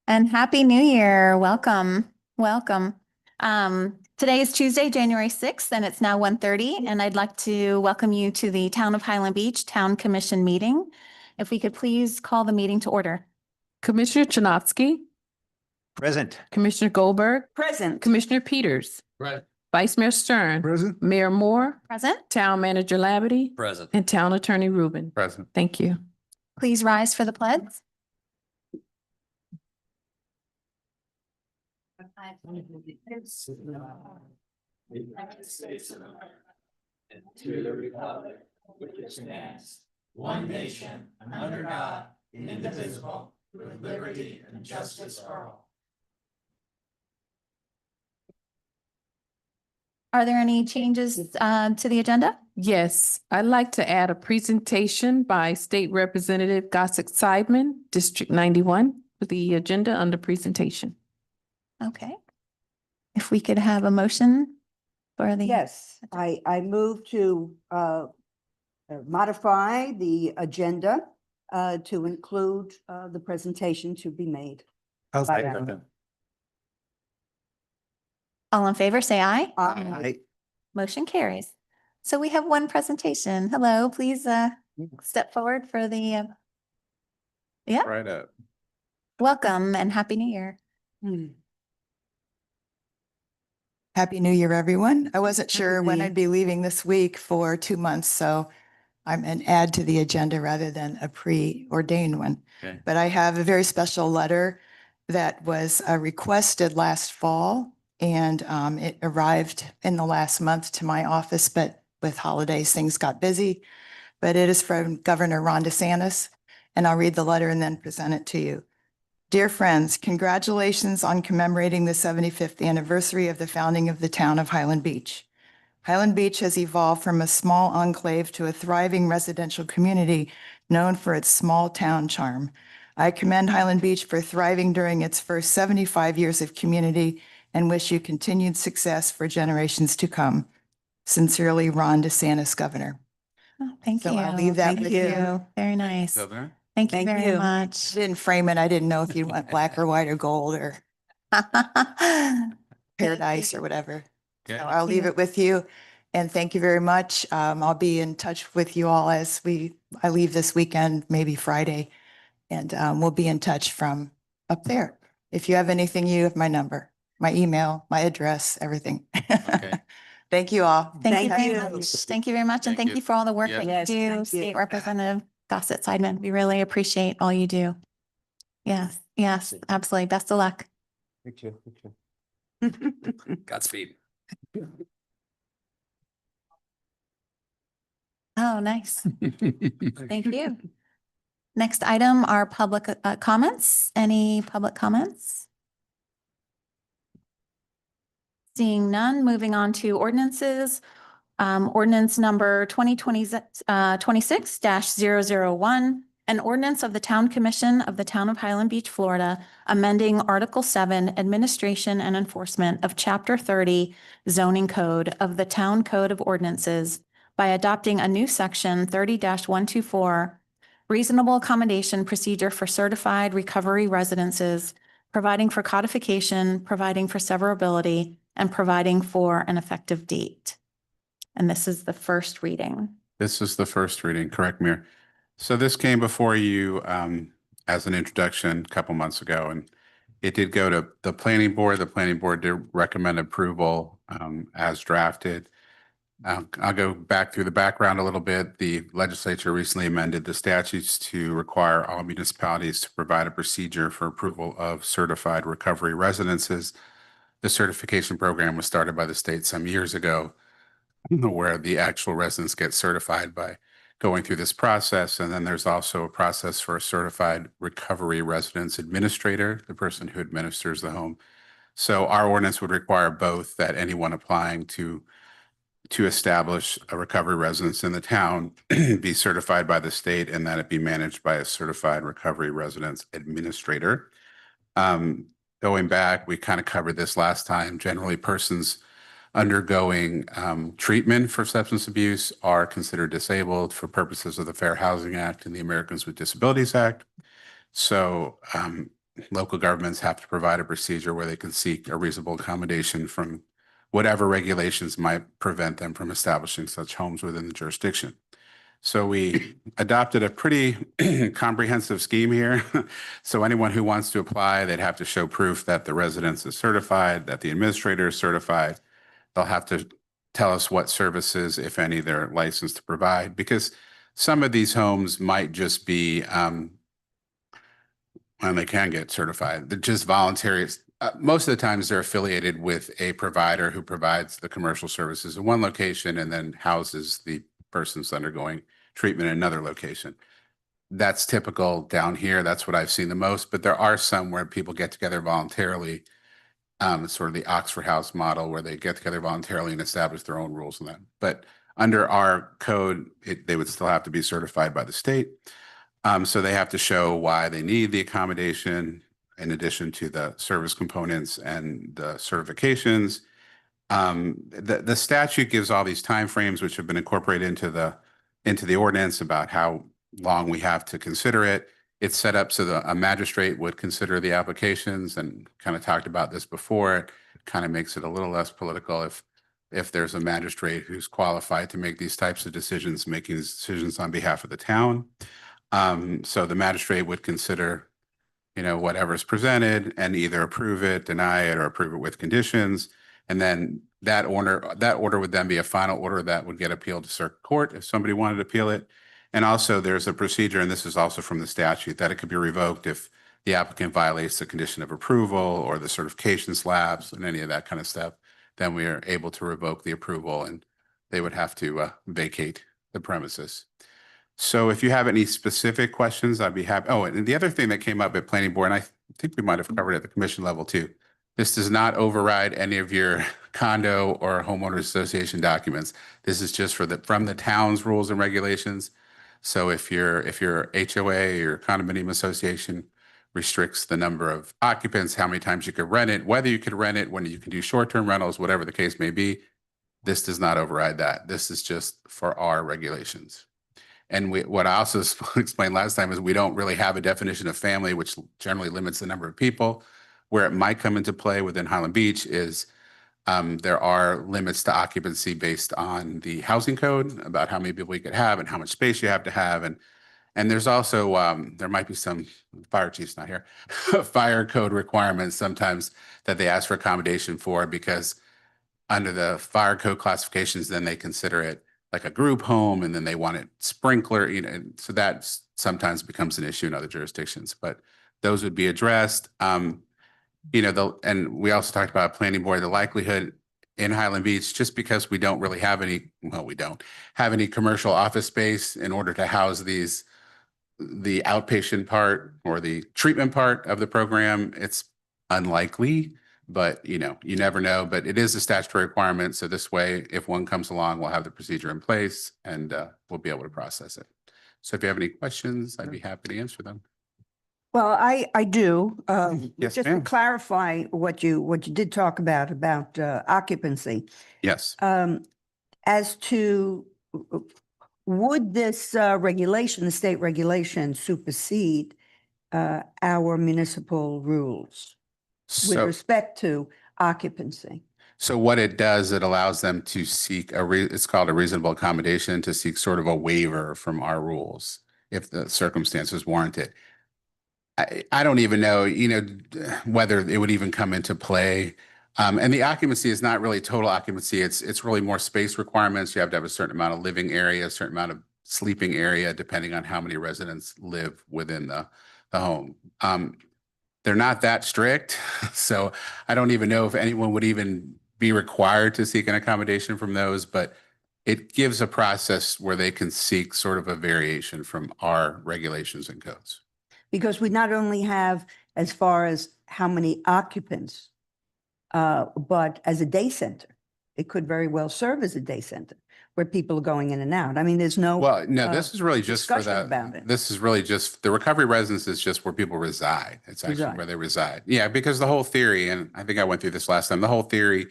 And Happy New Year. Welcome. Welcome. Today is Tuesday, January 6th, and it's now 1:30, and I'd like to welcome you to the Town of Highland Beach Town Commission meeting. If we could please call the meeting to order. Commissioner Chernofsky, Present. Commissioner Goldberg, Present. Commissioner Peters, Right. Vice Mayor Stern, Present. Mayor Moore, Present. Town Manager Labadie, Present. and Town Attorney Rubin. Present. Thank you. Please rise for the pledge. United States of America, and to the republic which stands one nation under God, indivisible, with liberty and justice for all. Are there any changes to the agenda? Yes, I'd like to add a presentation by State Representative Gossett Seidman, District 91, for the agenda under presentation. Okay. If we could have a motion for the. Yes, I move to modify the agenda to include the presentation to be made. By them. All in favor, say aye. Aye. Motion carries. So we have one presentation. Hello, please step forward for the. Yeah, Right up. welcome and Happy New Year. Happy New Year, everyone. I wasn't sure Happy when New Year. I'd be leaving this week for 2 months, so I'm an add to the agenda rather than a preordained one. Okay. But I have a very special letter that was requested last fall, and it arrived in the last month to my office, but with holidays, things got busy. But it is from Governor Ron DeSantis, and I'll read the letter and then present it to you. Dear friends, congratulations on commemorating the 75th anniversary of the founding of the town of Highland Beach. Highland Beach has evolved from a small enclave to a thriving residential community known for its small town charm. I commend Highland Beach for thriving during its first 75 years of community and wish you continued success for generations to come. Sincerely, Ron DeSantis, Governor. Oh, thank So you. I'll leave that Thank with you. you. Very nice. Governor? Thank you Thank very you. much. I didn't frame it. I didn't know if you went black or white or gold or paradise or whatever. Okay. So I'll leave it with you. And thank you very much. I'll be in touch with you all as I leave this weekend, maybe Friday. And we'll be in touch from up there. If you have anything, you have my number, my email, my address, everything. Okay. Thank you all. Thank you Thank very you. much. Thank you very much. And Thank thank you. you for all the work Yeah. that Yes, you do, thank you. State Representative Gossett Seidman. We really appreciate all you do. Yes, yes, absolutely. Best of luck. Thank you. Godspeed. Oh, nice. Thank you. Next item are public comments. Any public comments? Seeing none, moving on to ordinances. Ordinance number 26-001, an ordinance of the Town Commission of the Town of Highland Beach, Florida, amending Article 7, Administration and Enforcement of Chapter 30 Zoning Code of the Town Code of Ordinances by adopting a new section 30-124, reasonable accommodation procedure for certified recovery residences, providing for codification, providing for severability, and providing for an effective date. And this is the first reading. This is the first reading, correct, Mayor? So this came before you as an introduction a couple months ago, and it did go to the planning board. The planning board did recommend approval as drafted. I'll go back through the background a little bit. The legislature recently amended the statutes to require all municipalities to provide a procedure for approval of certified recovery residences. The certification program was started by the state some years ago, where the actual residents get certified by going through this process. And then there's also a process for a certified recovery residence administrator, the person who administers the home. So our ordinance would require both, that anyone applying to establish a recovery residence in the town be certified by the state, and that it be managed by a certified recovery residence administrator. Going back, we kind of covered this last time. Generally, persons undergoing treatment for substance abuse are considered disabled for purposes of the Fair Housing Act and the Americans with Disabilities Act. So local governments have to provide a procedure where they can seek a reasonable accommodation from whatever regulations might prevent them from establishing such homes within the jurisdiction. So we adopted a pretty comprehensive scheme here. So anyone who wants to apply, they'd have to show proof that the residence is certified, that the administrator is certified. They'll have to tell us what services, if any, they're licensed to provide, because some of these homes might just be, and they can get certified, they're just voluntary. Most of the times they're affiliated with a provider who provides the commercial services in one location and then houses the persons undergoing treatment in another location. That's typical down here. That's what I've seen the most, but there are some where people get together voluntarily. It's sort of the Oxford House model where they get together voluntarily and establish their own rules on that. But under our code, they would still have to be certified by the state. So they have to show why they need the accommodation in addition to the service components and the certifications. The statute gives all these timeframes which have been incorporated into the ordinance about how long we have to consider it. It's set up so that a magistrate would consider the applications, and kind of talked about this before. It kind of makes it a little less political if there's a magistrate who's qualified to make these types of decisions, making these decisions on behalf of the town. So the magistrate would consider, whatever's presented and either approve it, deny it, or approve it with conditions. And then that order would then be a final order that would get appealed to circuit court if somebody wanted to appeal it. And also there's a procedure, and this is also from the statute, that it could be revoked if the applicant violates the condition of approval or the certification slabs and any of that kind of stuff. Then we are able to revoke the approval and they would have to vacate the premises. So if you have any specific questions, I'd be happy. Oh, and the other thing that came up at planning board, and I think we might have covered it at the commission level too. This does not override any of your condo or homeowners association documents. This is just from the town's rules and regulations. So if your HOA or condominium association restricts the number of occupants, how many times you could rent it, whether you could rent it, when you can do short-term rentals, whatever the case may be, this does not override that. This is just for our regulations. And what I also explained last time is we don't really have a definition of family, which generally limits the number of people. Where it might come into play within Highland Beach is there are limits to occupancy based on the housing code about how many people you could have and how much space you have to have. And there's also, there might be some, fire chief's not here, fire code requirements sometimes that they ask for accommodation for, because under the fire code classifications, then they consider it like a group home, and then they want it sprinkler, so that sometimes becomes an issue in other jurisdictions, but those would be addressed. And we also talked about planning board, the likelihood in Highland Beach, just because we don't really have any, we don't have any commercial office space in order to house the outpatient part or the treatment part of the program. It's unlikely, but you never know. But it is a statutory requirement. So this way, if one comes along, we'll have the procedure in place and we'll be able to process it. So if you have any questions, I'd be happy to answer them. Well, I do. Yes, Just to ma'am. clarify what you did talk about occupancy. Yes. As to, would this regulation, the state regulation, supersede our municipal rules with So, respect to occupancy? so what it does, it allows them to seek it's called a reasonable accommodation, to seek sort of a waiver from our rules if the circumstances warrant it. I don't even know, whether it would even come into play. And the occupancy is not really total occupancy. It's really more space requirements. You have to have a certain amount of living area, a certain amount of sleeping area, depending on how many residents live within the home. They're not that strict. So I don't even know if anyone would even be required to seek an accommodation from those, but it gives a process where they can seek sort of a variation from our regulations and codes. Because we not only have as far as how many occupants, but as a day center, it could very well serve as a day center where people are going in and out. I mean, there's no. Well, no, this is really just for discussion about it. This is really just, the recovery residence is just where people reside. It's actually Reside. where they reside. Yeah, because the whole theory, and I think I went through this last time, the whole theory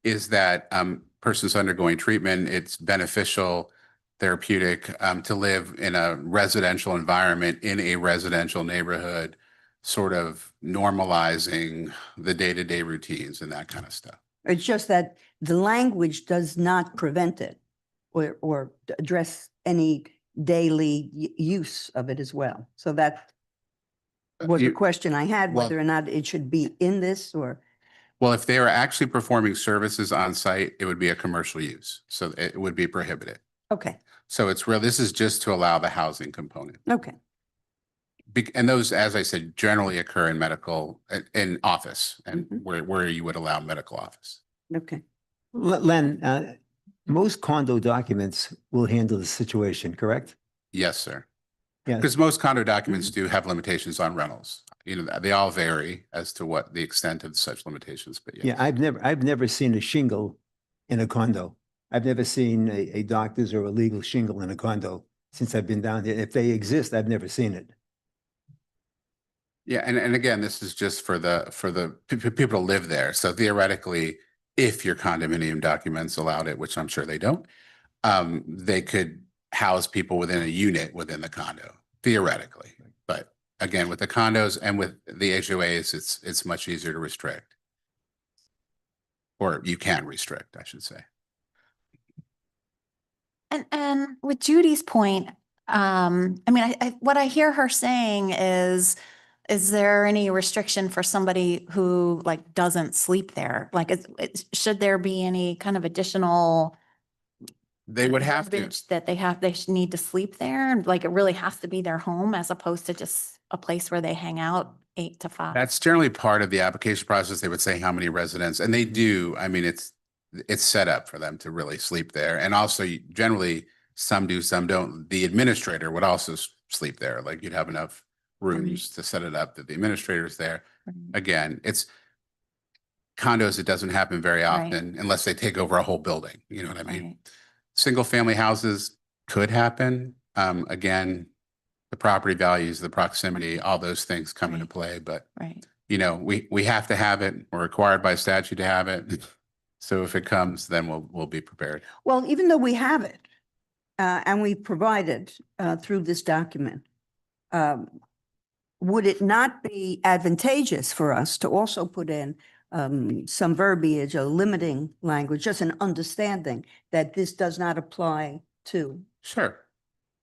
is that persons undergoing treatment, it's beneficial, therapeutic to live in a residential environment in a residential neighborhood sort of normalizing the day-to-day routines and that kind of stuff. It's just that the language does not prevent it or address any daily use of it as well. So that was the You- question I had, well- whether or not it should be in this or, Well, if they were actually performing services on site, it would be a commercial use. So it would be prohibited. okay, So it's real, this is just to allow the housing component. okay. And those, as I said, generally occur in medical, in office and Mhm. where you would allow medical office. Okay. Len, most condo documents will handle the situation, correct? Yes, sir. Yes. Because most condo documents do have limitations on rentals. You know, they all vary as to what the extent of such limitations, but Yeah, yes. I've never seen a shingle in a condo. I've never seen a doctor's or a legal shingle in a condo since I've been down there. If they exist, I've never seen it. Yeah, and again, this is just for the people to live there. So theoretically, if your condominium documents allowed it, which I'm sure they don't, they could house people within a unit within the condo, theoretically. But again, with the condos and with the HOAs, it's much easier to restrict. Or you can restrict, I should say. And with Judy's point, I mean, what I hear her saying is there any restriction for somebody who like doesn't sleep there? Like, should there be any kind of additional They would have to. verbiage that they should need to sleep there? And like, it really has to be their home as opposed to just a place where they hang out 8 to 5? That's generally part of the application process. They would say how many residents, and they do. I mean, it's set up for them to really sleep there. And also generally some do, some don't. The administrator would also sleep there. Like you'd have enough rooms to set it up that the administrator's there. Right. Again, it's condos. It doesn't happen very Right. often unless they take over a whole building. You know what I mean? Right. Single family houses could happen. Again, the property values, the proximity, all those things come into Right. play, but Right. you know, we have to have it. We're required by statute to have it. So if it comes, then we'll be prepared. Well, even though we have it, and we provided through this document, would it not be advantageous for us to also put in some verbiage, a limiting language, just an understanding that this does not apply to? Sure.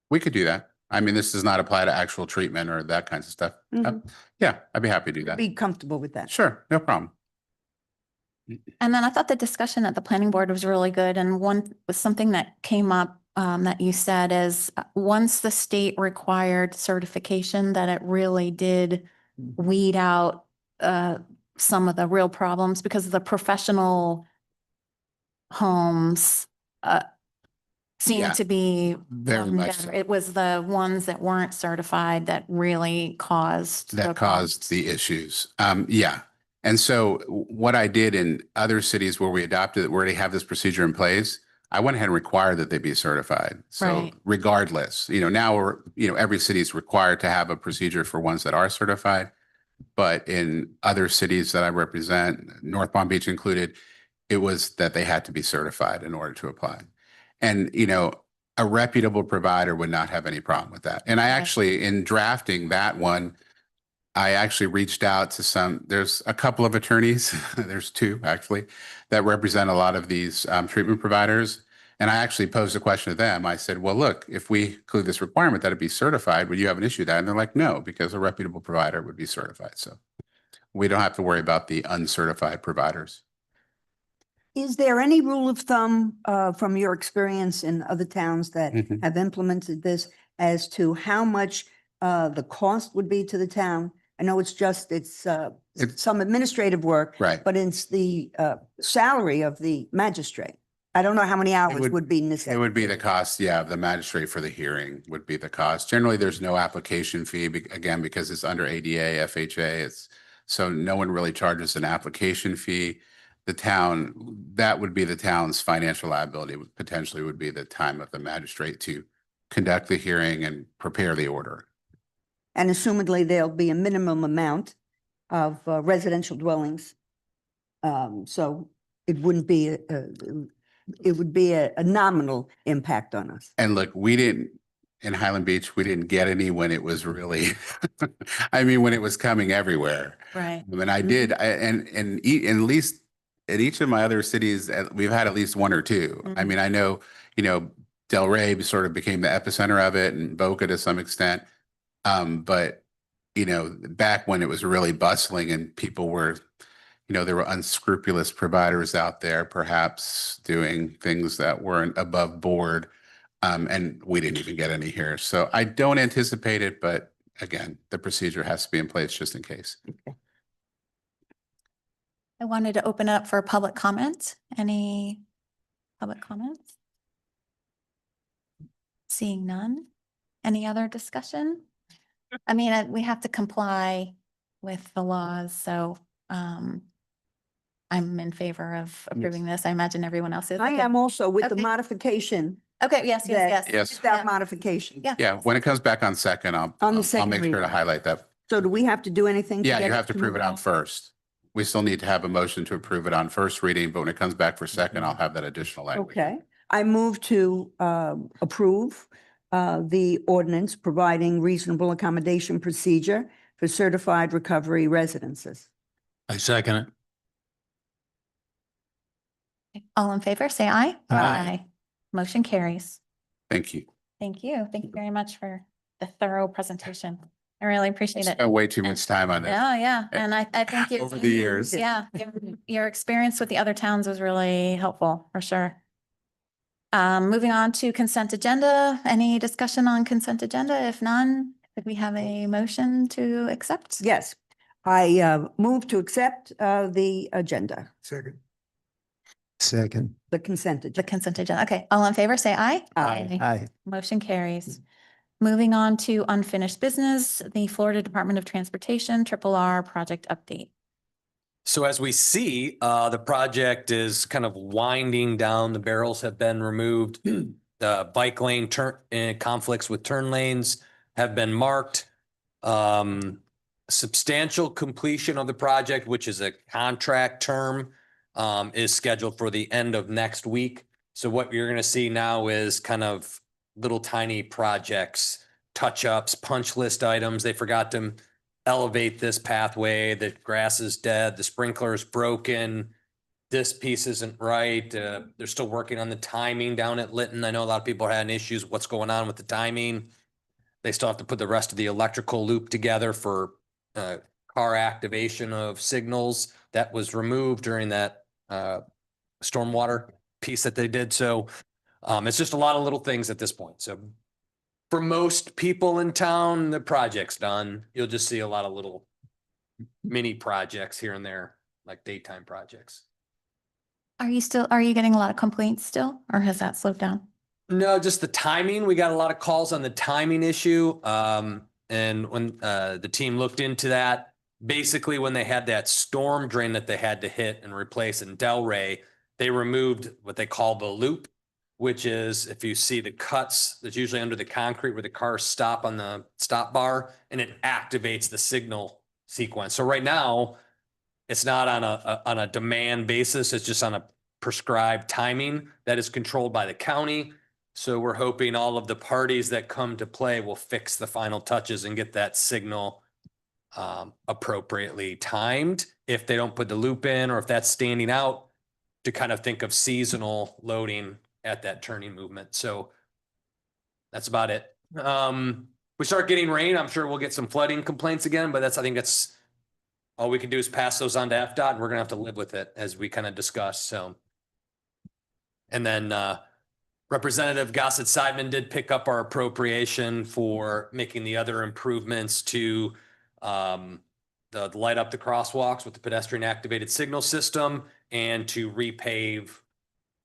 We could do that. I mean, this does not apply to actual treatment or that kinds of stuff. Mhm. Yeah, I'd be happy to do that. Be comfortable with that. Sure, no problem. And then I thought the discussion at the planning board was really good. And one was something that came up that you said is once the state required certification, that it really did weed out some of the real problems because the professional homes Yeah. seemed to be Very much so. better. It was the ones that weren't certified that really caused That the caused problems. the issues. Yeah. And so what I did in other cities where we adopted it, where they have this procedure in place, I went ahead and required that they be certified. So Right. regardless, now every city is required to have a procedure for ones that are certified. But in other cities that I represent, North Palm Beach included, it was that they had to be certified in order to apply. And, a reputable provider would not have any problem with that. And I Right. actually, in drafting that one, I actually reached out to there's a couple of attorneys, there's 2 actually, that represent a lot of these treatment providers. And I actually posed a question to them. I said, well, look, if we include this requirement that it be certified, would you have an issue with that? And they're like, no, because a reputable provider would be certified. So we don't have to worry about the uncertified providers. Is there any rule of thumb from your experience in other towns that Mhm. have implemented this as to how much the cost would be to the town? I know it's some administrative work, Right. but it's the salary of the magistrate. I don't know how many hours would- would be It necessary. would be the cost, yeah, of the magistrate for the hearing would be the cost. Generally, there's no application fee, again, because it's under ADA, FHA, so no one really charges an application fee. That would be the town's financial liability, potentially would be the time of the magistrate to conduct the hearing and prepare the order. And assumedly, there'll be a minimum amount of residential dwellings. So it wouldn't be, it would be a nominal impact on us. And look, in Highland Beach, we didn't get any when it was really, I mean, when it was coming everywhere. Right. And I did, at least in each of my other cities, we've had at least one or two. I Mhm. mean, I know, Delray sort of became the epicenter of it, and Boca to some extent. But back when it was really bustling and people were, there were unscrupulous providers out there, perhaps doing things that weren't above board. And we didn't even get any here. So I don't anticipate it, but again, the procedure has to be in place just in case. I wanted to open up for public comment. Any public comments? Seeing none. Any other discussion? I mean, we have to comply with the laws, so I'm in favor of approving this. I imagine everyone else is. I Okay. am also with the Okay. modification, Okay, yes, that- yes, yes. Yes. without Yeah. modification. Yeah. Yeah, when it comes back on second, On the I'll second make sure to reading. highlight that. So do we have to do anything? Yeah, you get have to prove it on move first. We still need to have a motion to approve it on first reading, but when it comes back for second, I'll have that additional language. Okay, I move to approve the ordinance providing reasonable accommodation procedure for certified recovery residences. I second it. All in favor, say aye. Aye. Motion carries. Thank you. Thank you. Thank you very much for the thorough presentation. I really appreciate it. Spent way too much time on this. Yeah, yeah. And I think you. Over the years. Yeah, your experience with the other towns was really helpful, for sure. Moving on to consent agenda. Any discussion on consent agenda? If none, could we have a motion to accept? Yes, I move to accept the agenda, Second. Second. the consent The agenda. consent agenda. Okay, all in favor, say aye. Aye. Aye. Motion carries. Moving on to unfinished business, the Florida Department of Transportation, R project update. So as we see, the project is kind of winding down. The barrels have been removed. The bike lane conflicts with turn lanes have been marked. Substantial completion of the project, which is a contract term, is scheduled for the end of next week. So what you're going to see now is kind of little tiny projects, touch-ups, punch list items. They forgot to elevate this pathway. The grass is dead. The sprinkler is broken. This piece isn't right. They're still working on the timing down at Lytton. I know a lot of people are having issues. What's going on with the timing? They still have to put the rest of the electrical loop together for car activation of signals. That was removed during that stormwater piece that they did. So it's just a lot of little things at this point. So for most people in town, the project's done. You'll just see a lot of little mini projects here and there, like daytime projects. Are you getting a lot of complaints still, or has that slowed down? No, just the timing. We got a lot of calls on the timing issue. And when the team looked into that, basically when they had that storm drain that they had to hit and replace in Delray, they removed what they call the loop, which is if you see the cuts that's usually under the concrete where the cars stop on the stop bar, and it activates the signal sequence. So right now, it's not on a demand basis. It's just on a prescribed timing that is controlled by the county. So we're hoping all of the parties that come to play will fix the final touches and get that signal appropriately timed. If they don't put the loop in, or if that's standing out, to kind of think of seasonal loading at that turning movement. So that's about it. We start getting rain, I'm sure we'll get some flooding complaints again, but I think that's all we can do is pass those on to FDOT, and we're gonna have to live with it as we kind of discuss. So. And then Representative Gossett Seidman did pick up our appropriation for making the other improvements to the light up the crosswalks with the pedestrian activated signal system, and to repave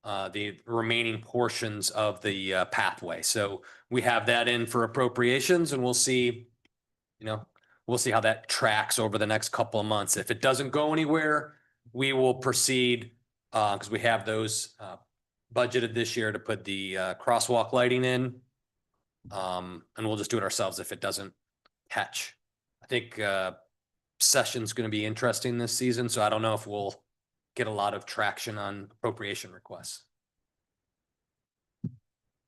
the remaining portions of the pathway. So we have that in for appropriations, and we'll see, we'll see how that tracks over the next couple of months. If it doesn't go anywhere, we will proceed because we have those budgeted this year to put the crosswalk lighting in. And we'll just do it ourselves if it doesn't catch. I think session's going to be interesting this season, so I don't know if we'll get a lot of traction on appropriation requests.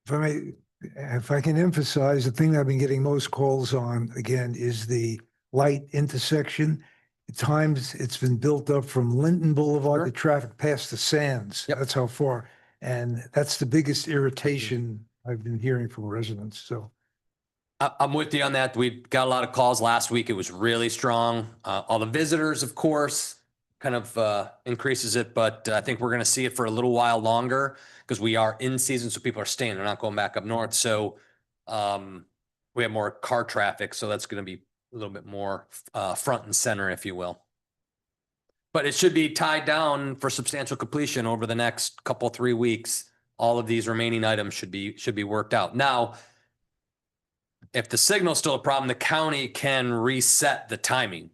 If I may, If I can emphasize, the thing that I've been getting most calls on, again, is the light intersection. At times, it's been built up from Linton Boulevard Sure. to traffic past the Sands. Yep. That's how far. And that's the biggest irritation I've been hearing from residents, so. I'm with you on that. We got a lot of calls last week. It was really strong. All the visitors, of course, kind of increases it, but I think we're going to see it for a little while longer because we are in season, so people are staying. They're not going back up north. So we have more car traffic, so that's going to be a little bit more front and center, if you will. But it should be tied down for substantial completion over the next couple, 3 weeks. All of these remaining items should be worked out. Now, if the signal's still a problem, the county can reset the timing.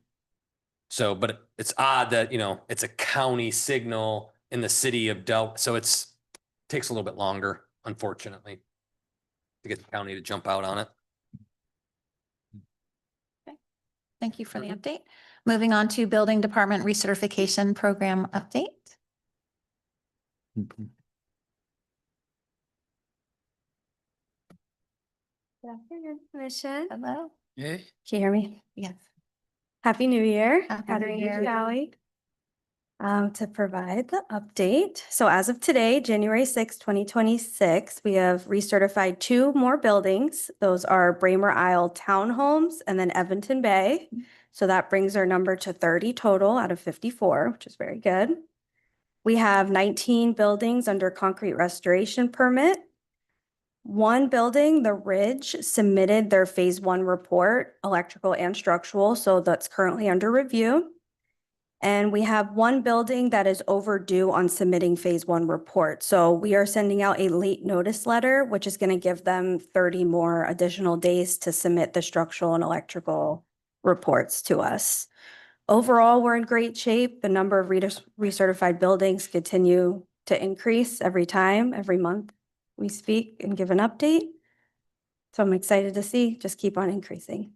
So, but it's odd that, it's a county signal in the city of Del, so takes a little bit longer, unfortunately, to get the county to jump out on it. Thank you for the update. Moving on to Building Department Recertification Program update. Good afternoon, Commission. Hello. Can you hear me? Yes. Happy New Year. Happy New Catherine Year. Valley. To provide the update. So as of today, January 6, 2026, we have recertified 2 more buildings. Those are Bramer Isle Townhomes and then Evanton Bay. So that brings our number to 30 total out of 54, which is very good. We have 19 buildings under concrete restoration permit. 1 building, The Ridge, submitted their phase 1 report, electrical and structural, so that's currently under review. And we have 1 building that is overdue on submitting phase 1 report. So we are sending out a late notice letter, which is going to give them 30 more additional days to submit the structural and electrical reports to us. Overall, we're in great shape. The number of recertified buildings continue to increase every month we speak and give an update. So I'm excited to see just keep on increasing.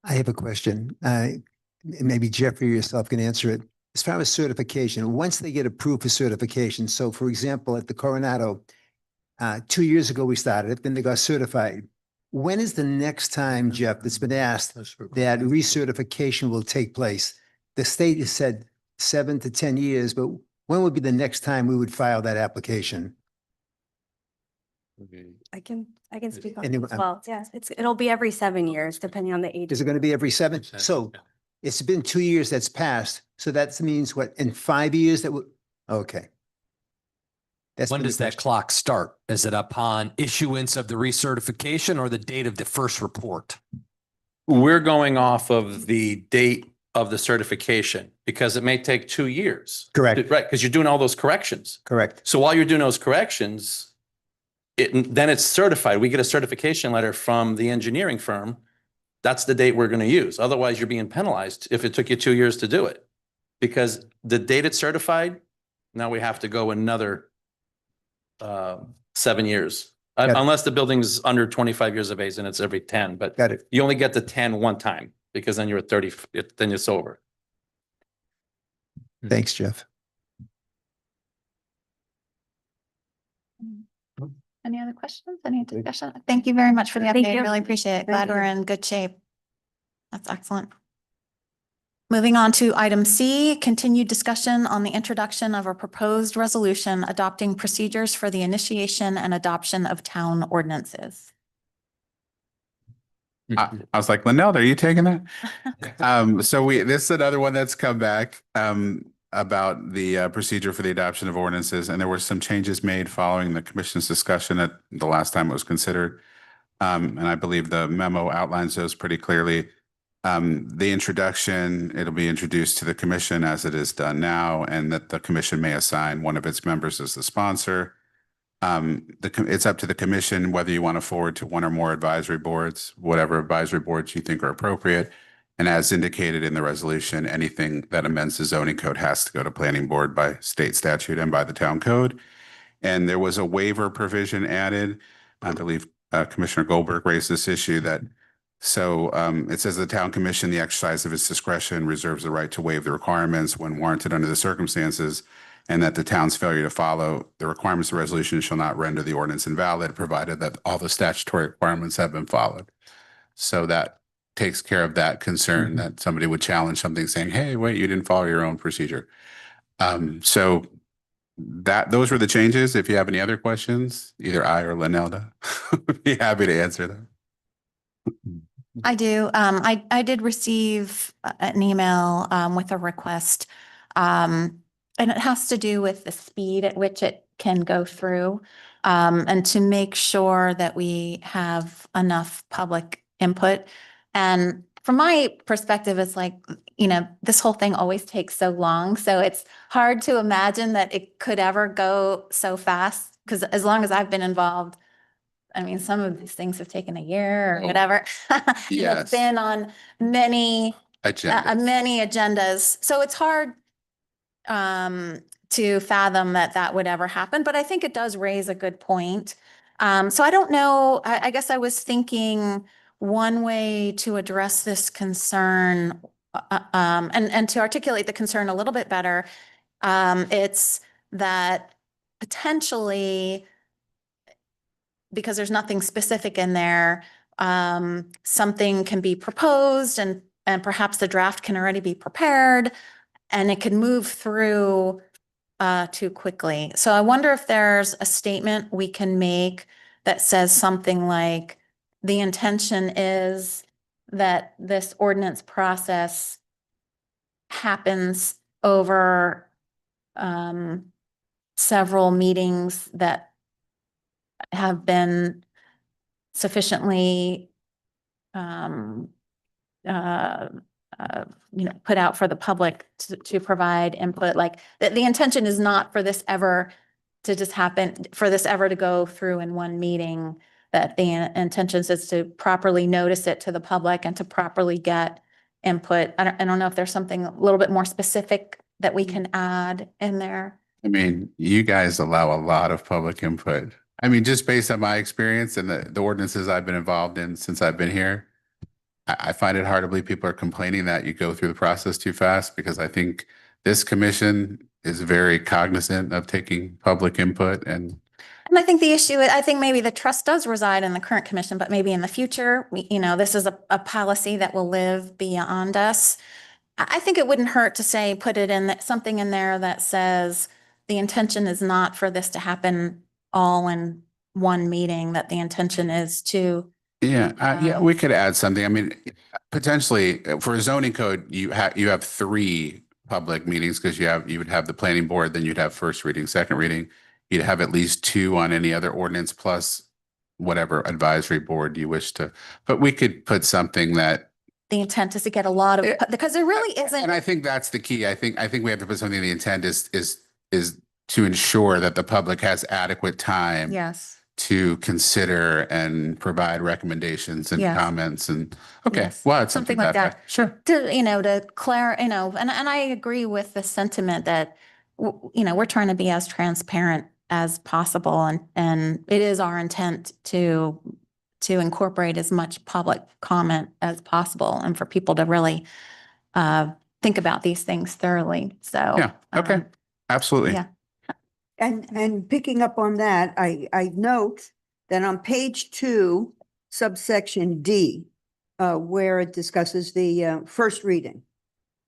I have a question. Maybe Jeffrey yourself can answer it. As far as certification, once they get approved for certification, so for example, at the Coronado, 2 years ago we started it, then they got certified. When is the next time, Jeff, that's been asked that recertification will take place? The state has said 7 to 10 years, but when would be the next time we would file that application? I can speak on it Anyone- as well. Yes, it'll be every 7 years, depending on the age. Is it going to be every 7? So it's been 2 years that's passed. So that means what, in 5 years that would, okay. That's When been the does that question. clock start? Is it upon issuance of the recertification or the date of the first report? We're going off of the date of the certification because it may take 2 years. Correct, Right, because you're doing all those corrections. correct. So while you're doing those corrections, then it's certified. We get a certification letter from the engineering firm. That's the date we're going to use. Otherwise, you're being penalized if it took you 2 years to do it. Because the date it's certified, now we have to go another 7 years. Got it. Unless the building's under 25 years of age and it's every 10, but Got it. you only get the 10 one time because then you're at 30, then it's over. Thanks, Jeff. Any other questions? Any discussion? Thank you very much for the Thank update. you. Really appreciate it. Thank Glad we're you. in good shape. That's excellent. Moving on to item C, continued discussion on the introduction of a proposed resolution adopting procedures for the initiation and adoption of town ordinances. I was like, Lindell, are you taking that? So this is another one that's come back about the procedure for the adoption of ordinances, and there were some changes made following the commission's discussion at the last time it was considered. And I believe the memo outlines those pretty clearly. The introduction, it'll be introduced to the commission as it is done now, and that the commission may assign one of its members as the sponsor. It's up to the commission whether you want to forward to one or more advisory boards, whatever advisory boards you think are appropriate. And as indicated in the resolution, anything that amends the zoning code has to go to planning board by state statute and by the town code. And there was a waiver provision added. I believe Commissioner Goldberg raised this issue that it says the town commission, the exercise of its discretion, reserves the right to waive the requirements when warranted under the circumstances. and that the town's failure to follow the requirements of the resolution shall not render the ordinance invalid, provided that all the statutory requirements have been followed. So that takes care of that concern that somebody would challenge something saying, hey, wait, you didn't follow your own procedure. So those were the changes. If you have any other questions, either I or Lynelda would be happy to answer them. I do. I did receive an email with a request. And it has to do with the speed at which it can go through. And to make sure that we have enough public input. And from my perspective, it's like, this whole thing always takes so long. So it's hard to imagine that it could ever go so fast. Because as long as I've been involved, I mean, some of these things have taken a year or whatever. Yes. It's been on many Agenda. agendas. So it's hard to fathom that would ever happen, but I think it does raise a good point. So I don't know, I guess I was thinking one way to address this concern and to articulate the concern a little bit better, it's that potentially, because there's nothing specific in there, something can be proposed and perhaps the draft can already be prepared and it can move through too quickly. So I wonder if there's a statement we can make that says something like, the intention is that this ordinance process happens over several meetings that have been sufficiently put out for the public to provide input. Like the intention is not for this ever to just happen, for this ever to go through in one meeting, that the intention is to properly notice it to the public and to properly get input. I don't know if there's something a little bit more specific that we can add in there. I mean, you guys allow a lot of public input. I mean, just based on my experience and the ordinances I've been involved in since I've been here, I find it hard to believe people are complaining that you go through the process too fast, because I think this commission is very cognizant of taking public input. And I think the issue, I think maybe the trust does reside in the current commission, but maybe in the future, this is a policy that will live beyond us. I think it wouldn't hurt to say, put it in something in there that says the intention is not for this to happen all in one meeting, that the intention is to. Yeah, we could add something. I mean, potentially for a zoning code, you have 3 public meetings, because you would have the planning board, then you'd have first reading, second reading. You'd have at least 2 on any other ordinance, plus whatever advisory board you wish to. But we could put something that The intent is to get a lot of, because there really isn't. And I think that's the key. I think we have to put something, the intent is to ensure that the public has adequate time Yes. to consider and provide recommendations and Yes. comments and, okay, Yes. well, it's Something something like that. that. Sure. To and I agree with the sentiment that, we're trying to be as transparent as possible, and it is our intent to incorporate as much public comment as possible and for people to really think about these things thoroughly. So. Yeah, okay, absolutely. yeah. And picking up on that, I note that on page 2, subsection D, where it discusses the first reading.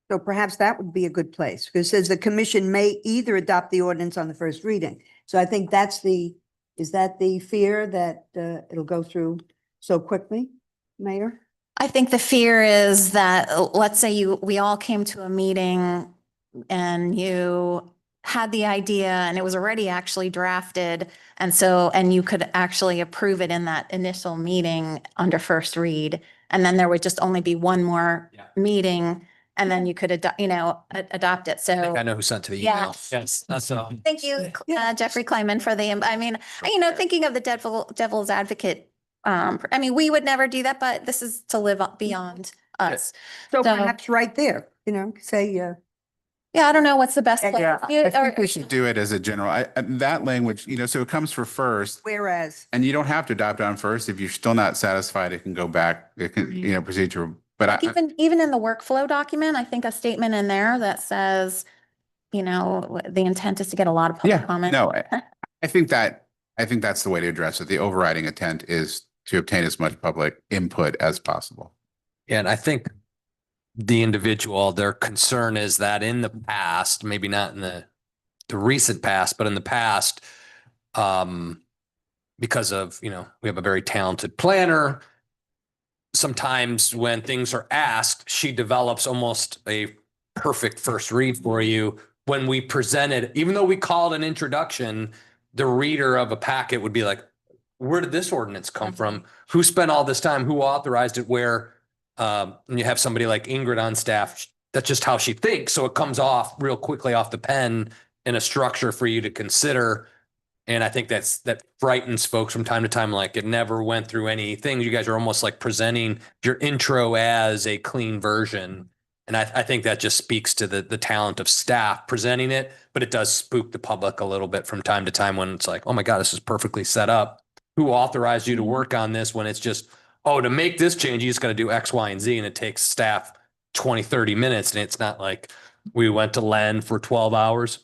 So perhaps that would be a good place, because it says the commission may either adopt the ordinance on the first reading. So I think is that the fear that it'll go through so quickly, Mayor? I think the fear is that, let's say we all came to a meeting and you had the idea and it was already actually drafted. And you could actually approve it in that initial meeting under first read. And then there would just only be one more meeting, and then you could adopt it. So. I know who sent to the Yeah. email. Yes, that's all. Thank you, Jeffrey Kleiman, for thinking of the devil's advocate. We would never do that, but this is to live up beyond us. So So- perhaps right there, say, Yeah, I don't know what's the best place. I or- think we should do it as a general, that language, so it comes for first, whereas. and you don't have to adopt it on first. If you're still not satisfied, it can go back, it can, procedure. But Even in the workflow document, I think a statement in there that says, you know, the intent is to get a lot of Yeah, public comment. no, I think that's the way to address it. The overriding intent is to obtain as much public input as possible. And I think the individual, their concern is that in the past, maybe not in the recent past, but in the past, because of, you know, we have a very talented planner. Sometimes when things are asked, she develops almost a perfect first read for you. When we present it, even though we call it an introduction, the reader of a packet would be like, where did this ordinance come from? Who spent all this time? Who authorized it? Where, and you have somebody like Ingrid on staff, that's just how she thinks. So it comes off real quickly off the pen in a structure for you to consider. And I think that frightens folks from time to time. Like, it never went through anything. You guys are almost like presenting your intro as a clean version. And I think that just speaks to the talent of staff presenting it, but it does spook the public a little bit from time to time when it's like, oh my God, this is perfectly set up. Who authorized you to work on this, when it's just, oh, to make this change, you just got to do X, Y, and Z. And it takes staff 20, 30 minutes. And it's not like we went to Len for 12 hours.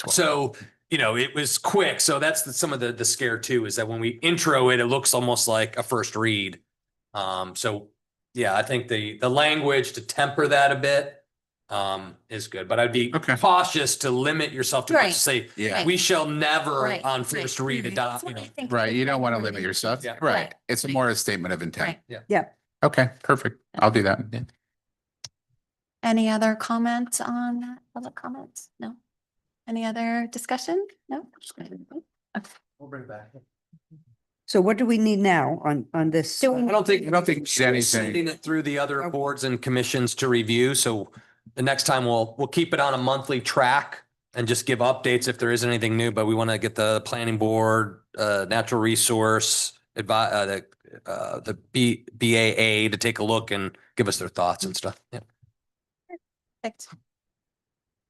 So, you know, it was quick. So that's some of the scare too, is that when we intro it, it looks almost like a first read. So yeah, I think the language to temper that a bit is good, but I'd be Okay. cautious to limit yourself to Right. say, Yeah. we shall never Right, on right. first read adopt, That's you what I know. think Right. is You don't want to wording. limit yourself. Yeah. Right. Right. It's more a statement of intent. Right. Yeah. Okay, perfect. I'll do that. Yeah. Any other comments on that? Public comments? No? Any other discussion? No? We'll bring it back. So what do we need now on this? Do we- I don't think Jenny's sending it through the other boards and commissions to review. So the next time we'll keep it on a monthly track and just give updates if there is anything new, but we want to get the planning board, natural resource, the BAA to take a look and give us their thoughts and stuff. Yeah. Perfect.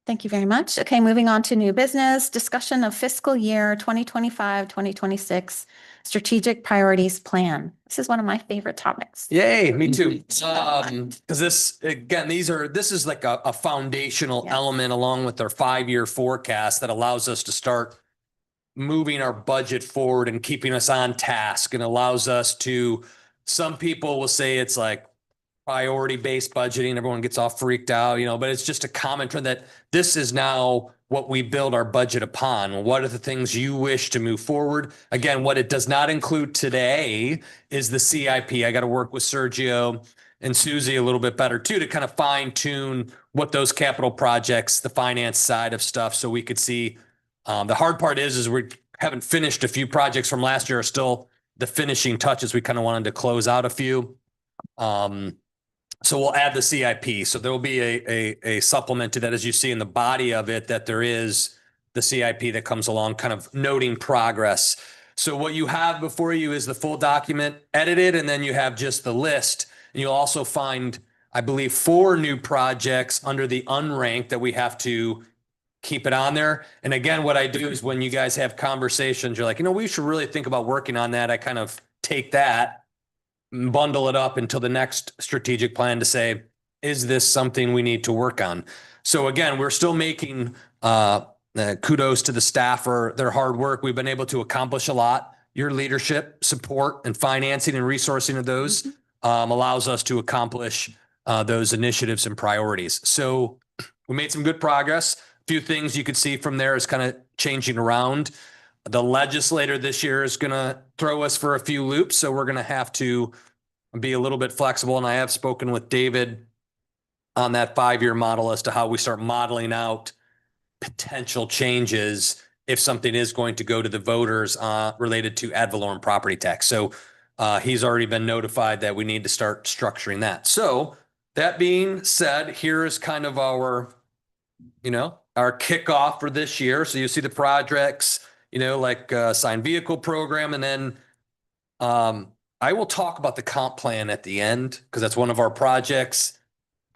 Thank you very much. Okay, moving on to new business, discussion of fiscal year 2025, 2026 strategic priorities plan. This is one of my favorite topics. Yay, me too. Cause this is like a foundational Yes. element along with our 5-year forecast that allows us to start moving our budget forward and keeping us on task, and allows us to, some people will say it's like priority-based budgeting. Everyone gets all freaked out, you know, but it's just a common trend that this is now what we build our budget upon. What are the things you wish to move forward? Again, what it does not include today is the CIP. I got to work with Sergio and Susie a little bit better too, to kind of fine tune what those capital projects, the finance side of stuff, so we could see. The hard part is we haven't finished a few projects from last year, are still the finishing touches. We kind of wanted to close out a few. So we'll add the CIP. So there will be a supplement to that, as you see in the body of it, that there is the CIP that comes along, kind of noting progress. So what you have before you is the full document edited, and then you have just the list. And you'll also find, I believe, 4 new projects under the unranked that we have to keep it on there. And again, what I do is when you guys have conversations, you're like, you know, we should really think about working on that. I kind of take that, bundle it up until the next strategic plan to say, is this something we need to work on? So again, we're still making kudos to the staff for their hard work. We've been able to accomplish a lot. Your leadership, support, and financing and resourcing of those allows us to accomplish those initiatives and priorities. So we made some good progress. A few things you could see from there is kind of changing around. The legislator this year is going to throw us for a few loops, so we're going to have to be a little bit flexible. And I have spoken with David on that 5-year model as to how we start modeling out potential changes if something is going to go to the voters related to ad valorem property tax. So he's already been notified that we need to start structuring that. So that being said, here is kind of our, our kickoff for this year. So you see the projects, like signed vehicle program. And then I will talk about the comp plan at the end, because that's one of our projects.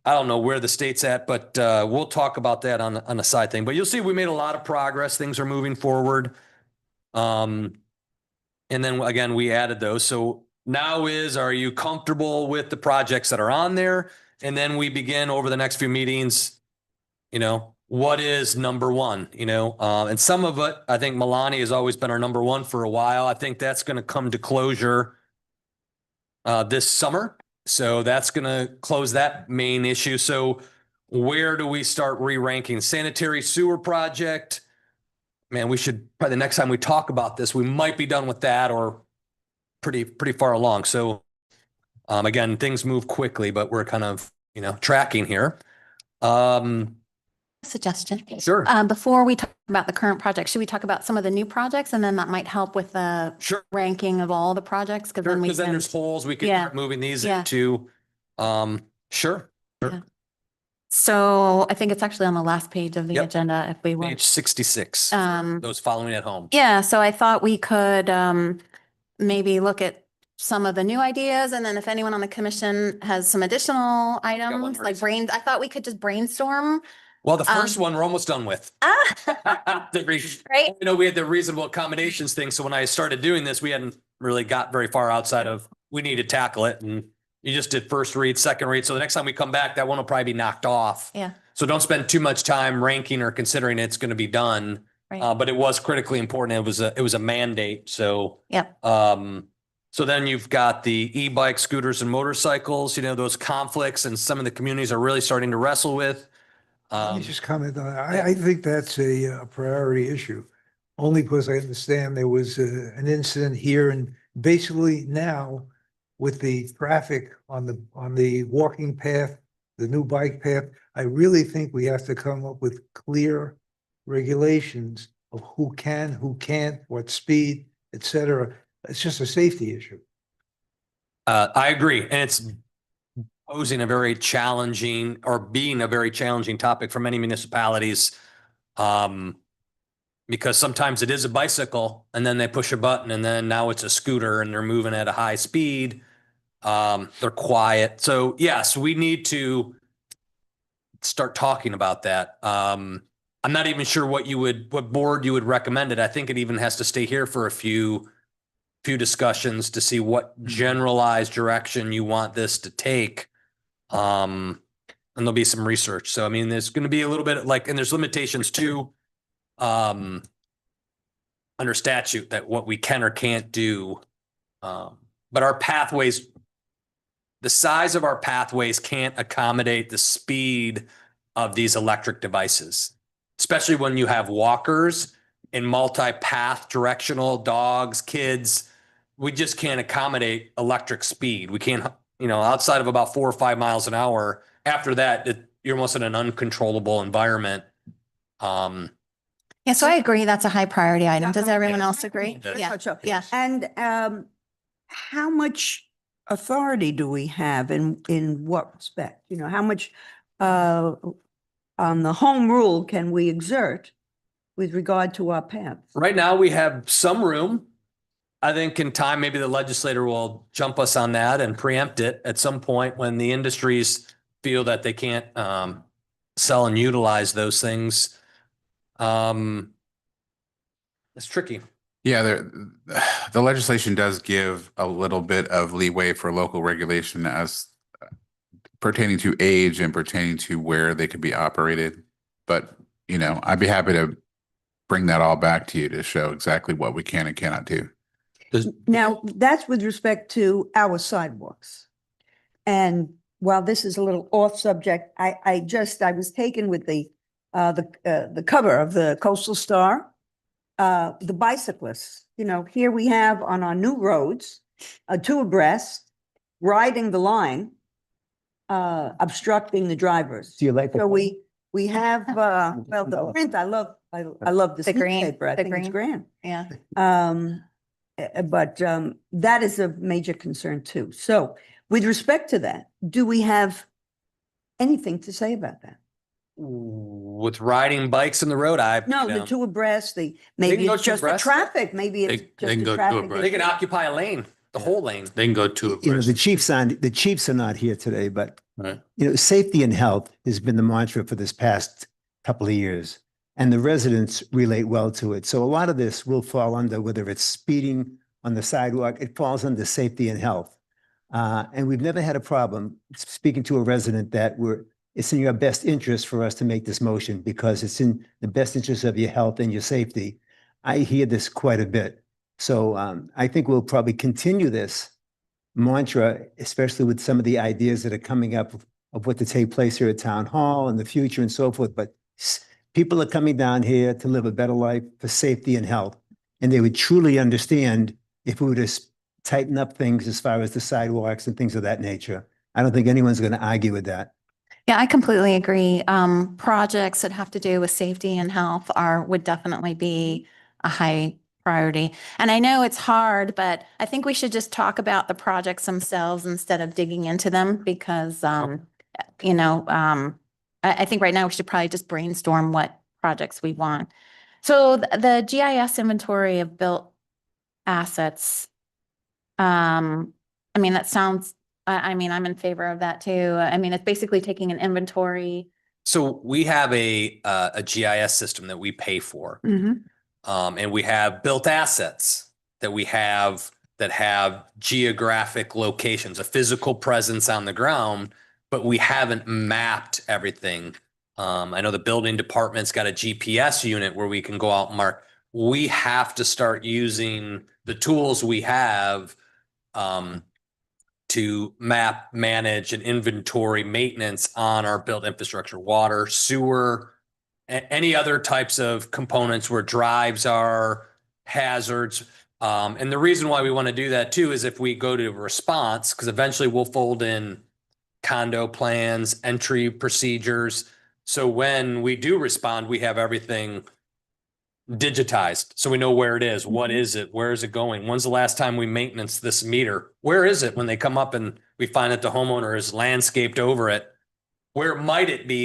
I don't know where the state's at, but we'll talk about that on a side thing. But you'll see we made a lot of progress. Things are moving forward. And then again, we added those. So now are you comfortable with the projects that are on there? And then we begin over the next few meetings, what is number one, and some of it, I think Milani has always been our number one for a while. I think that's going to come to closure this summer. So that's going to close that main issue. So where do we start re-ranking? Sanitary sewer project? Man, we should probably the next time we talk about this, we might be done with that or pretty far along. So again, things move quickly, but we're kind of, tracking here. Suggestion. Sure. Before we talk about the current project, should we talk about some of the new projects? And then that might help with the Sure. ranking of all the projects. Because then we Because then can, there's holes we can Yeah. start moving these Yeah. into. Sure. so I think it's actually on the last page of the Yep. agenda if we want. Page 66. Um, Those following at home. Yeah, so I thought we could maybe look at some of the new ideas, and then if anyone on the commission has some additional items, like Maurice. I thought we could just brainstorm. Well, the first one we're almost done with. Ah, right? We had the reasonable accommodations thing. So when I started doing this, we hadn't really got very far outside of, we need to tackle it. And you just did first read, second read. So the next time we come back, that one will probably be knocked off. Yeah, So don't spend too much time ranking or considering it's going to be done. right. But it was critically important. It was a mandate. So, Yep. so then you've got the e-bike, scooters and motorcycles, those conflicts and some of the communities are really starting to wrestle with. Let me just comment on that. I think that's a priority issue. Only because I understand there was an incident here and basically now with the traffic on the walking path, the new bike path, I really think we have to come up with clear regulations of who can, who can't, what speed, et cetera. It's just a safety issue. I agree. And it's posing a very challenging or being a very challenging topic for many municipalities. Because sometimes it is a bicycle and then they push a button and then now it's a scooter and they're moving at a high speed. They're quiet. So yes, we need to start talking about that. I'm not even sure what board you would recommend it. I think it even has to stay here for a few discussions to see what generalized direction you want this to take. And there'll be some research. So, I mean, there's going to be a little bit and there's limitations too, under statute that what we can or can't do. But our pathways, the size of our pathways can't accommodate the speed of these electric devices, especially when you have walkers and multi-path directional dogs, kids. We just can't accommodate electric speed. We can't, outside of about 4 or 5 miles an hour. After that, you're almost in an uncontrollable environment. Yeah, so I agree. That's a high priority item. Does everyone else agree? Very Yeah, much so. yeah. And how much authority do we have in what respect? How much on the home rule can we exert with regard to our paths? Right now, we have some room. I think in time, maybe the legislator will jump us on that and preempt it at some point when the industries feel that they can't sell and utilize those things. It's tricky. Yeah, the legislation does give a little bit of leeway for local regulation as pertaining to age and pertaining to where they could be operated. But, I'd be happy to bring that all back to you to show exactly what we can and cannot do. Now, that's with respect to our sidewalks. And while this is a little off subject, I was taken with the cover of the Coastal Star, the bicyclists. Here we have on our new roads, 2 abreast, riding the line, obstructing the drivers. Do you like So we have, the print, I love this The green, newspaper. I the think it's grand. Yeah. But that is a major concern too. So with respect to that, do we have anything to say about that? With riding bikes in the road, No, the 2 abreast, maybe go it's 2 just the abreast. traffic, maybe it's They just can the go 2 traffic. abreast. they can occupy a lane, the whole lane. They can go 2 abreast. The Chiefs are not here today, but Right. safety and health has been the mantra for this past couple of years, and the residents relate well to it. So a lot of this will fall under, whether it's speeding on the sidewalk, it falls under safety and health. And we've never had a problem speaking to a resident that it's in your best interest for us to make this motion because it's in the best interest of your health and your safety. I hear this quite a bit. So I think we'll probably continue this mantra, especially with some of the ideas that are coming up of what to take place here at Town Hall in the future and so forth. But people are coming down here to live a better life for safety and health. And they would truly understand if we were to tighten up things as far as the sidewalks and things of that nature. I don't think anyone's going to argue with that. Yeah, I completely agree. Projects that have to do with safety and health would definitely be a high priority. And I know it's hard, but I think we should just talk about the projects themselves instead of digging into them because, I think right now we should probably just brainstorm what projects we want. So the GIS inventory of built assets, that sounds, I'm in favor of that too. It's basically taking an inventory. So we have a GIS system that we pay for. And we have built assets that we have that have geographic locations, a physical presence on the ground, but we haven't mapped everything. I know the building department's got a GPS unit where we can go out and mark. We have to start using the tools we have to map, manage, and inventory maintenance on our built infrastructure, water, sewer, any other types of components where drives are, hazards. And the reason why we want to do that too is if we go to response, because eventually we'll fold in condo plans, entry procedures. So when we do respond, we have everything digitized. So we know where it is. What is it? Where is it going? When's the last time we maintenance this meter? Where is it when they come up and we find that the homeowner has landscaped over it? Where might it be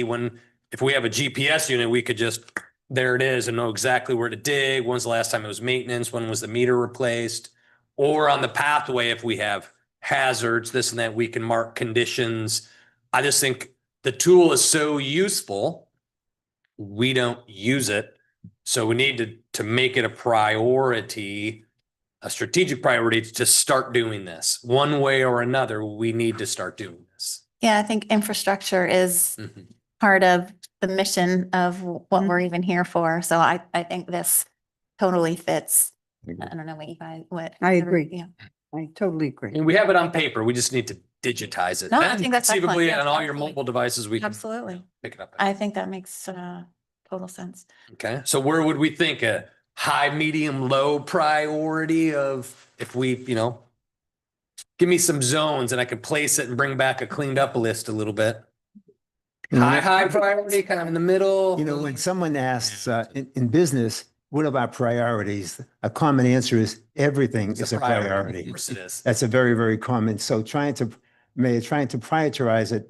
if we have a GPS unit, we could just, there it is and know exactly where to dig. When's the last time it was maintenance? When was the meter replaced? Or on the pathway, if we have hazards, this and that, we can mark conditions. I just think the tool is so useful. We don't use it. So we need to make it a priority, a strategic priority to start doing this. One way or another, we need to start doing this. Yeah, I think infrastructure is part of the mission of what we're even here for. So I think this totally fits. I don't know what. I agree. Yeah. I totally agree. And we have it on paper. We just need to digitize it. No, I And think that's excellent. conceivably Yes, on all your absolutely. mobile devices, we can Absolutely. pick it up. I think that makes total sense. Okay, so where would we think a high, medium, low priority of if we, give me some zones and I can place it and bring back a cleaned up list a little bit. High priority, kind of in the middle. When someone asks in business, what are our priorities? A common answer is everything is a priority. Of course it is. That's a very, very common. So trying to prioritize it,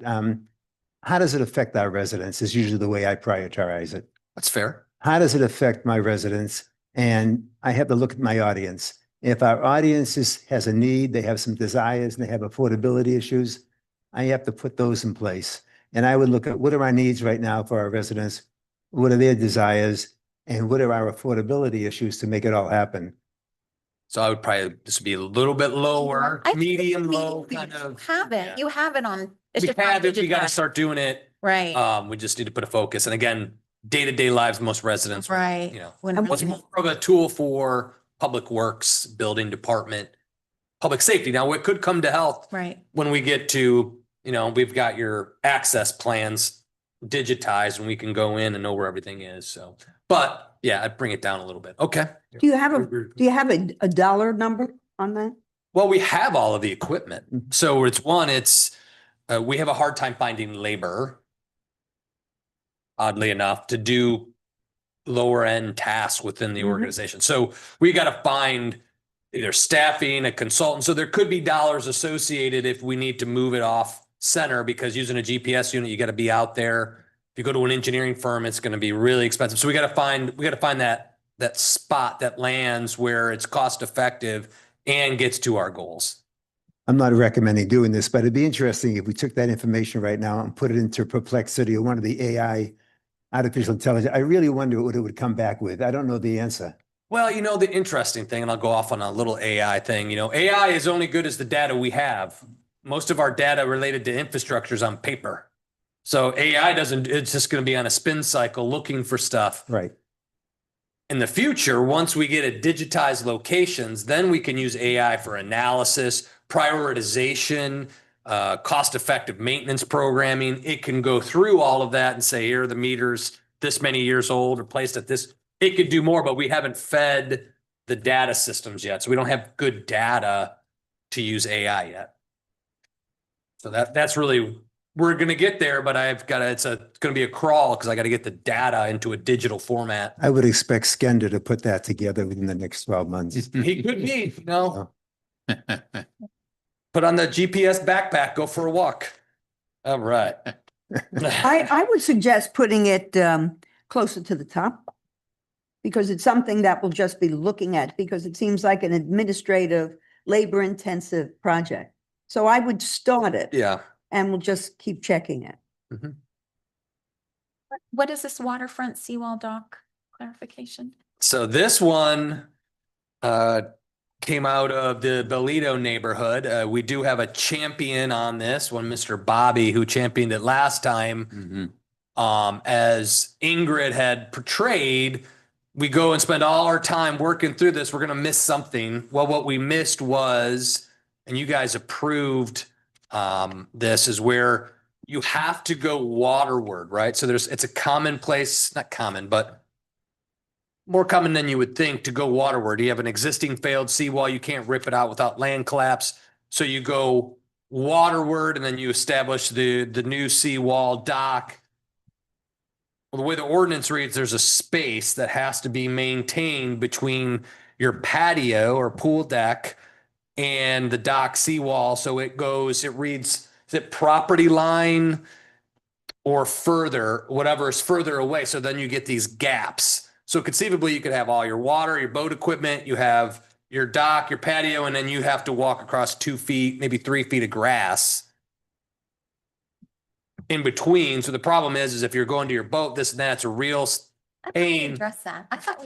how does it affect our residents is usually the way I prioritize it. That's fair. How does it affect my residents? And I have to look at my audience. If our audience has a need, they have some desires, and they have affordability issues, I have to put those in place. And I would look at what are our needs right now for our residents? What are their desires? And what are our affordability issues to make it all happen? So I would probably just be a little bit lower, I think medium, we low, kind of. Have it. Yeah. You have it on. It's We just not have it, we got to digitized. start doing it. Right. We just need to put a focus. And again, day-to-day lives, most residents. Right. It was more of a tool for public works, building department, public safety. Now, it could come to health Right. when we get to, we've got your access plans digitized and we can go in and know where everything is. So, but yeah, I'd bring it down a little bit. Okay. Do you have a dollar number on that? Well, we have all of the equipment. So we have a hard time finding labor, oddly enough, to do lower end tasks within the organization. So we got to find either staffing, a consultant. So there could be dollars associated if we need to move it off center, because using a GPS unit, you got to be out there. If you go to an engineering firm, it's going to be really expensive. So we got to find that spot that lands where it's cost effective and gets to our goals. I'm not recommending doing this, but it'd be interesting if we took that information right now and put it into Perplexity or one of the AI, artificial intelligence. I really wonder what it would come back with. I don't know the answer. Well, the interesting thing, and I'll go off on a little AI thing, AI is only good as the data we have. Most of our data related to infrastructure is on paper. So AI doesn't, it's just going to be on a spin cycle looking for stuff. Right. In the future, once we get it digitized locations, then we can use AI for analysis, prioritization, cost-effective maintenance programming. It can go through all of that and say, here are the meters this many years old or placed at this. It could do more, but we haven't fed the data systems yet. So we don't have good data to use AI yet. So that's really, we're going to get there, but it's going to be a crawl because I got to get the data into a digital format. I would expect Skender to put that together within the next 12 months. He could be, put on the GPS backpack, go for a walk. All right. I would suggest putting it closer to the top because it's something that we'll just be looking at because it seems like an administrative, labor-intensive project. So I would start it. Yeah. And we'll just keep checking it. What is this waterfront seawall dock clarification? So this one came out of the Belito neighborhood. We do have a champion on this one, Mr. Bobby, who championed it last time. As Ingrid had portrayed, we go and spend all our time working through this. We're going to miss something. Well, what we missed was, and you guys approved this, is where you have to go waterward, right? So it's a commonplace, not common, but more common than you would think to go waterward. You have an existing failed seawall. You can't rip it out without land collapse. So you go waterward and then you establish the new seawall dock. Well, the way the ordinance reads, there's a space that has to be maintained between your patio or pool deck and the dock seawall. So it reads, is it property line or further, whatever is further away. So then you get these gaps. So conceivably you could have all your water, your boat equipment, you have your dock, your patio, and then you have to walk across 2 feet, maybe 3 feet of grass in between. So the problem is if you're going to your boat, this and that's a real pain. Address that. I thought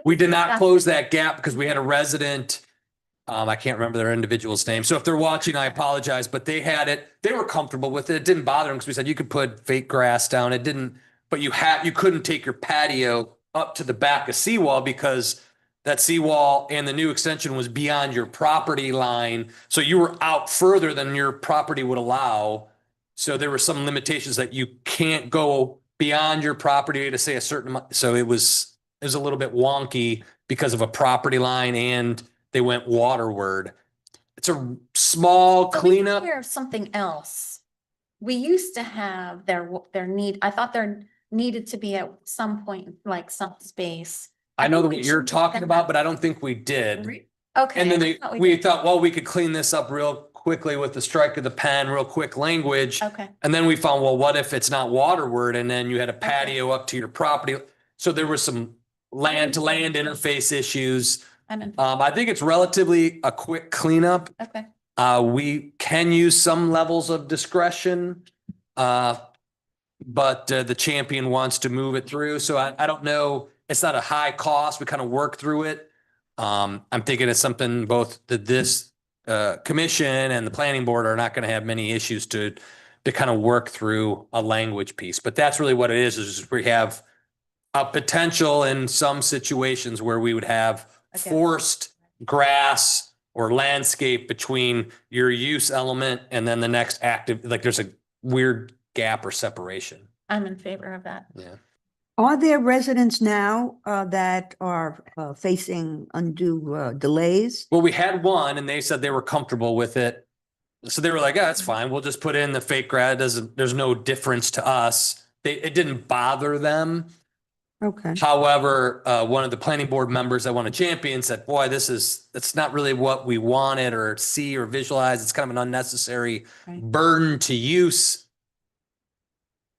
We did not close that gap because we had a resident. I can't remember their individual's name. So if they're watching, I apologize, but they had it. They were comfortable with it. It didn't bother them because we said you could put fake grass down. It didn't, but you couldn't take your patio up to the back of seawall because that seawall and the new extension was beyond your property line. So you were out further than your property would allow. So there were some limitations that you can't go beyond your property to say a certain amount. So it was a little bit wonky because of a property line and they went waterward. It's a small cleanup. Here, something else. We used to have their need. I thought there needed to be at some point, like some space. I know think what we you're should talking have about, that. but I don't think we did. Okay. And then I thought we did. thought, well, we could clean this up real quickly with the strike of the pen, real quick language. Okay. And then we found, well, what if it's not waterward? And then you had a patio up to your property. So there was some land to land interface issues. I'm in. I think it's relatively a quick cleanup. Okay. We can use some levels of discretion, but the champion wants to move it through. So I don't know. It's not a high cost. We kind of work through it. I'm thinking it's something both this commission and the planning board are not going to have many issues to kind of work through a language piece. But that's really what it is we have a potential in some situations where we would have Okay. forced grass or landscape between your use element and then the next active, like there's a weird gap or separation. I'm in favor of that. Yeah. Are there residents now that are facing undue delays? Well, we had one and they said they were comfortable with it. So they were like, yeah, that's fine. We'll just put in the fake grad. There's no difference to us. It didn't bother them. Okay. However, one of the planning board members that won a champion said, boy, it's not really what we wanted or see or visualize. It's kind of an unnecessary Right. burden to use.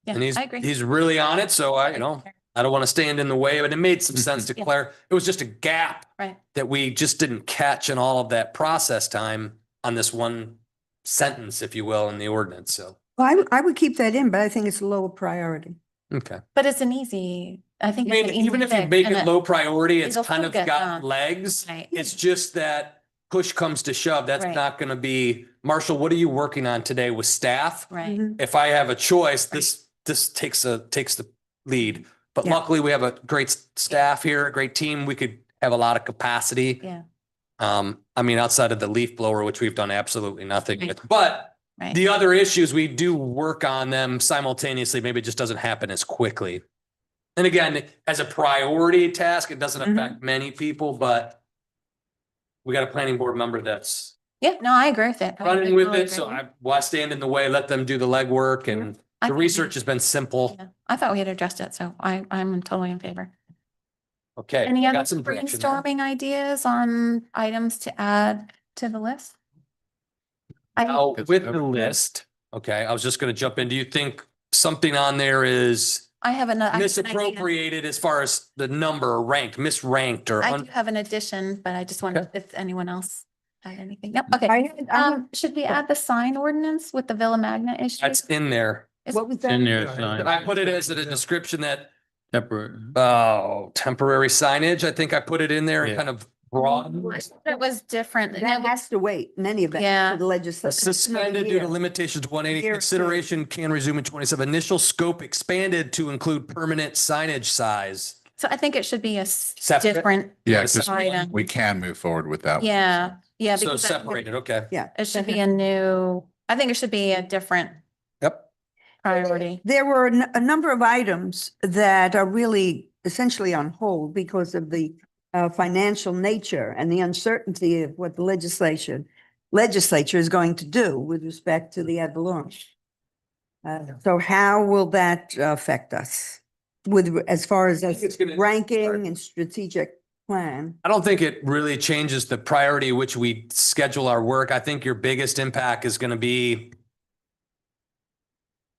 Yeah, And I agree. he's really on it. So I don't want to stand in the way, but it made some sense to Yeah. Claire. It was just a gap Right. that we just didn't catch in all of that process time on this one sentence, if you will, in the ordinance. So, Well, I would keep that in, but I think it's a lower priority. okay. But it's an easy, I think. I it's mean, an easy even if you fix, make and it low priority, it's it'll kind of still get got done. legs. Right. It's just that push comes to shove, that's Right. not gonna be, Marshall, what are you working on today with staff? Right. If I have a choice, this takes the lead. But Yeah. luckily, we have a great staff here, a great team. We could have a lot of capacity. Yeah. I mean, outside of the leaf blower, which we've done absolutely nothing Right. with, but Right. the other issues, we do work on them simultaneously. Maybe it just doesn't happen as quickly. And again, as a priority task, it doesn't affect many people, but we got a planning board member that's Yeah, no, I agree with it. I running with totally it. So agree. why stand in the way? Let them do the legwork, and I the think research has been simple. yeah, I thought we had addressed it, so I'm totally in favor. Okay. Any other got some direction there. brainstorming ideas on items to add to the list? Now, with the list, okay, I was just gonna jump in. Do you think something on there is I have another. misappropriated as far as the number ranked, misranked, or I do have an addition, but I just wondered if anyone else had anything. Yep, okay. I had- I had- Should we add the sign ordinance with the Villa Magna issue? that's in there. What was that? In there, And I put it as a description that, Temporary. temporary signage. I think I put it in there and Yeah. kind of broad. It was different. That has to wait in any event. Yeah. For the legislature. Suspended due to limitations 180. Year. Consideration can resume in 27. Initial scope expanded to include permanent signage size. So I think it should be a Separate? different Yeah, Yes. 'cause item. we can move forward with that. one. Yeah, yeah. So because I think separated, okay. Yeah. It should be a new, I think it should be a different Yep. priority. There were a number of items that are really essentially on hold because of the financial nature and the uncertainty of what the legislature is going to do with respect to the ad valorem. So how will that affect us with, as far as think it's gonna- ranking and strategic plan? I don't think it really changes the priority which we schedule our work. I think your biggest impact is going to be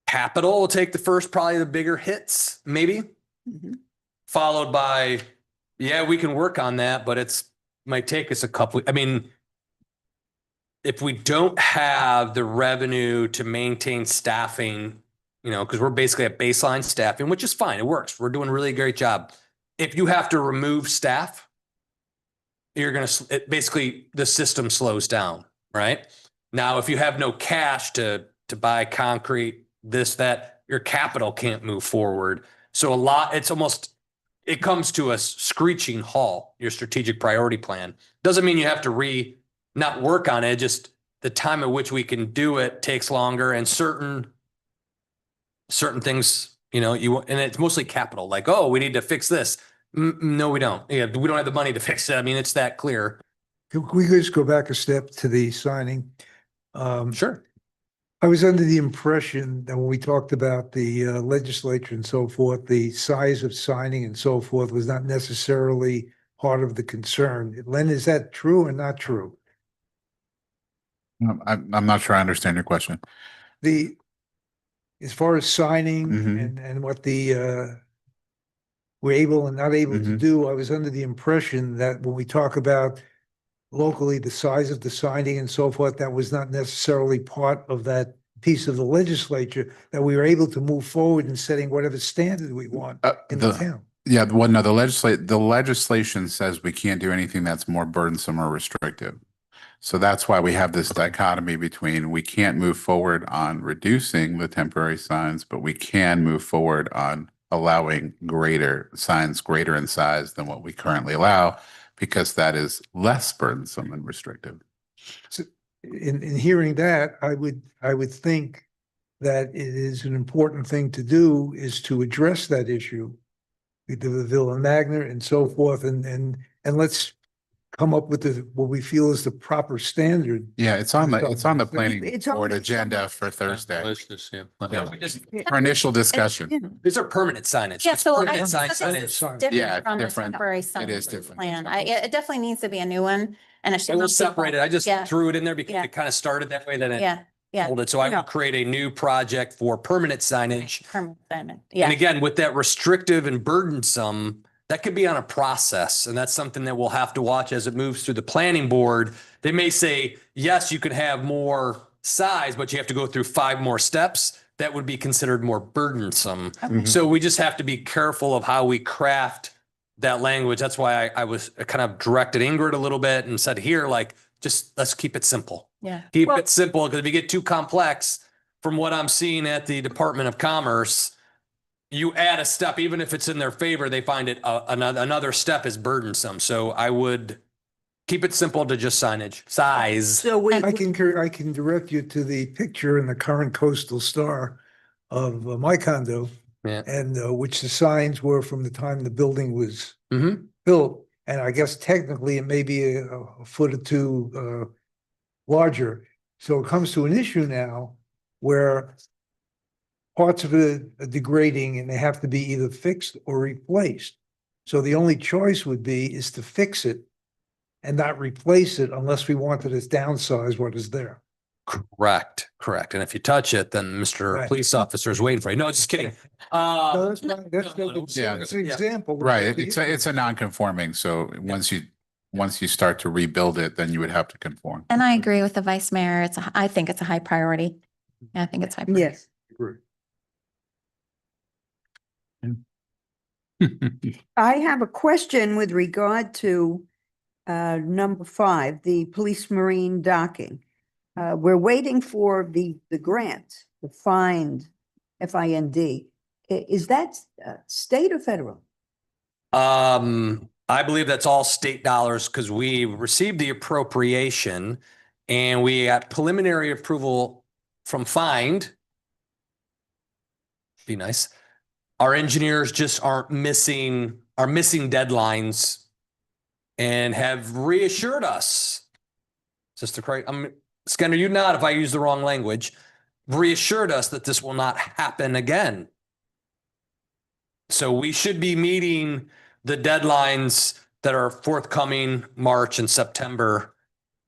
capital will take the first, probably the bigger hits, maybe, Mhm. followed by, yeah, we can work on that, but might take us a couple, I mean, if we don't have the revenue to maintain staffing, because we're basically at baseline staffing, which is fine. It works. We're doing a really great job. If you have to remove staff, you're going to, basically the system slows down, right? Now, if you have no cash to buy concrete, this, that, your capital can't move forward. So it comes to a screeching halt, your strategic priority plan. Doesn't mean you have to not work on it, just the time at which we can do it takes longer, and certain things, and it's mostly capital, like, oh, we need to fix this. No, we don't. Yeah, we don't have the money to fix it. I mean, it's that clear. Can we just go back a step to the signing? Sure. I was under the impression that when we talked about the legislature and so forth, the size of signing and so forth was not necessarily part of the concern. Len, is that true or not true? I'm not sure I understand your question. As far as signing Mhm. and what we're able and not able to Mhm. do, I was under the impression that when we talk about locally, the size of the signing and so forth, that was not necessarily part of that piece of the legislature, that we were able to move forward in setting whatever standard we want in the town. Yeah, well, no, the legislation says we can't do anything that's more burdensome or restrictive. So that's why we have this dichotomy between we can't move forward on reducing the temporary signs, but we can move forward on allowing signs greater in size than what we currently allow, because that is less burdensome and restrictive. In hearing that, I would think that it is an important thing to do is to address that issue with the Villa Magna and so forth, and let's come up with what we feel is the proper standard. Yeah, it's on the planning It's on board the- agenda for Thursday. Let's just, yeah. Yeah. We just- For initial discussion. Yeah. These are permanent signage. Yeah, It's so permanent I sign think signage. it's Sign. Yeah, different from the different. temporary It sign is different. plan. It definitely needs to be a new one, and it should. And we'll not be separate it. I just Yeah. threw it in there because Yeah. it kind of started that way, then it Yeah, yeah. pulled it. So I Yeah. will create a new project for permanent signage. Permanent sign, And yeah. again, with that restrictive and burdensome, that could be on a process. And that's something that we'll have to watch as it moves through the planning board. They may say, yes, you can have more size, but you have to go through 5 more steps. That would be considered more burdensome. Okay. So we just have to be careful of how we craft that language. That's why I was kind of directed Ingrid a little bit and said here, like, just let's keep it simple. Yeah. Keep Well- it simple, because if you get too complex, from what I'm seeing at the Department of Commerce, you add a step, even if it's in their favor, they find it another step is burdensome. So I would keep it simple to just size. So we, I can direct you to the picture in the current Coastal Star of my condo. Yeah. And which the signs were from the time the building was Mm-hmm. built. And I guess technically it may be a foot or two larger. So it comes to an issue now where parts of it are degrading and they have to be either fixed or replaced. So the only choice would be is to fix it and not replace it unless we wanted to downsize what is there. Correct. And if you touch it, then Mr. Right. Police Officer is waiting for you. No, just kidding. So that's fine. Yeah. That's an example. Right. It's a non-conforming. So once you start to rebuild it, then you would have to conform. And I agree with the vice mayor. I think it's a high priority. I think it's high. priority. yes. I have a question with regard to number 5, the police marine docking. We're waiting for the grant, the FIND, FIND. Is that state or federal? I believe that's all state dollars because we received the appropriation and we got preliminary approval from FIND. Be nice. Our engineers just are missing deadlines and have reassured us. Just to correct, Skinner, you nod if I use the wrong language, reassured us that this will not happen again. So we should be meeting the deadlines that are forthcoming March and September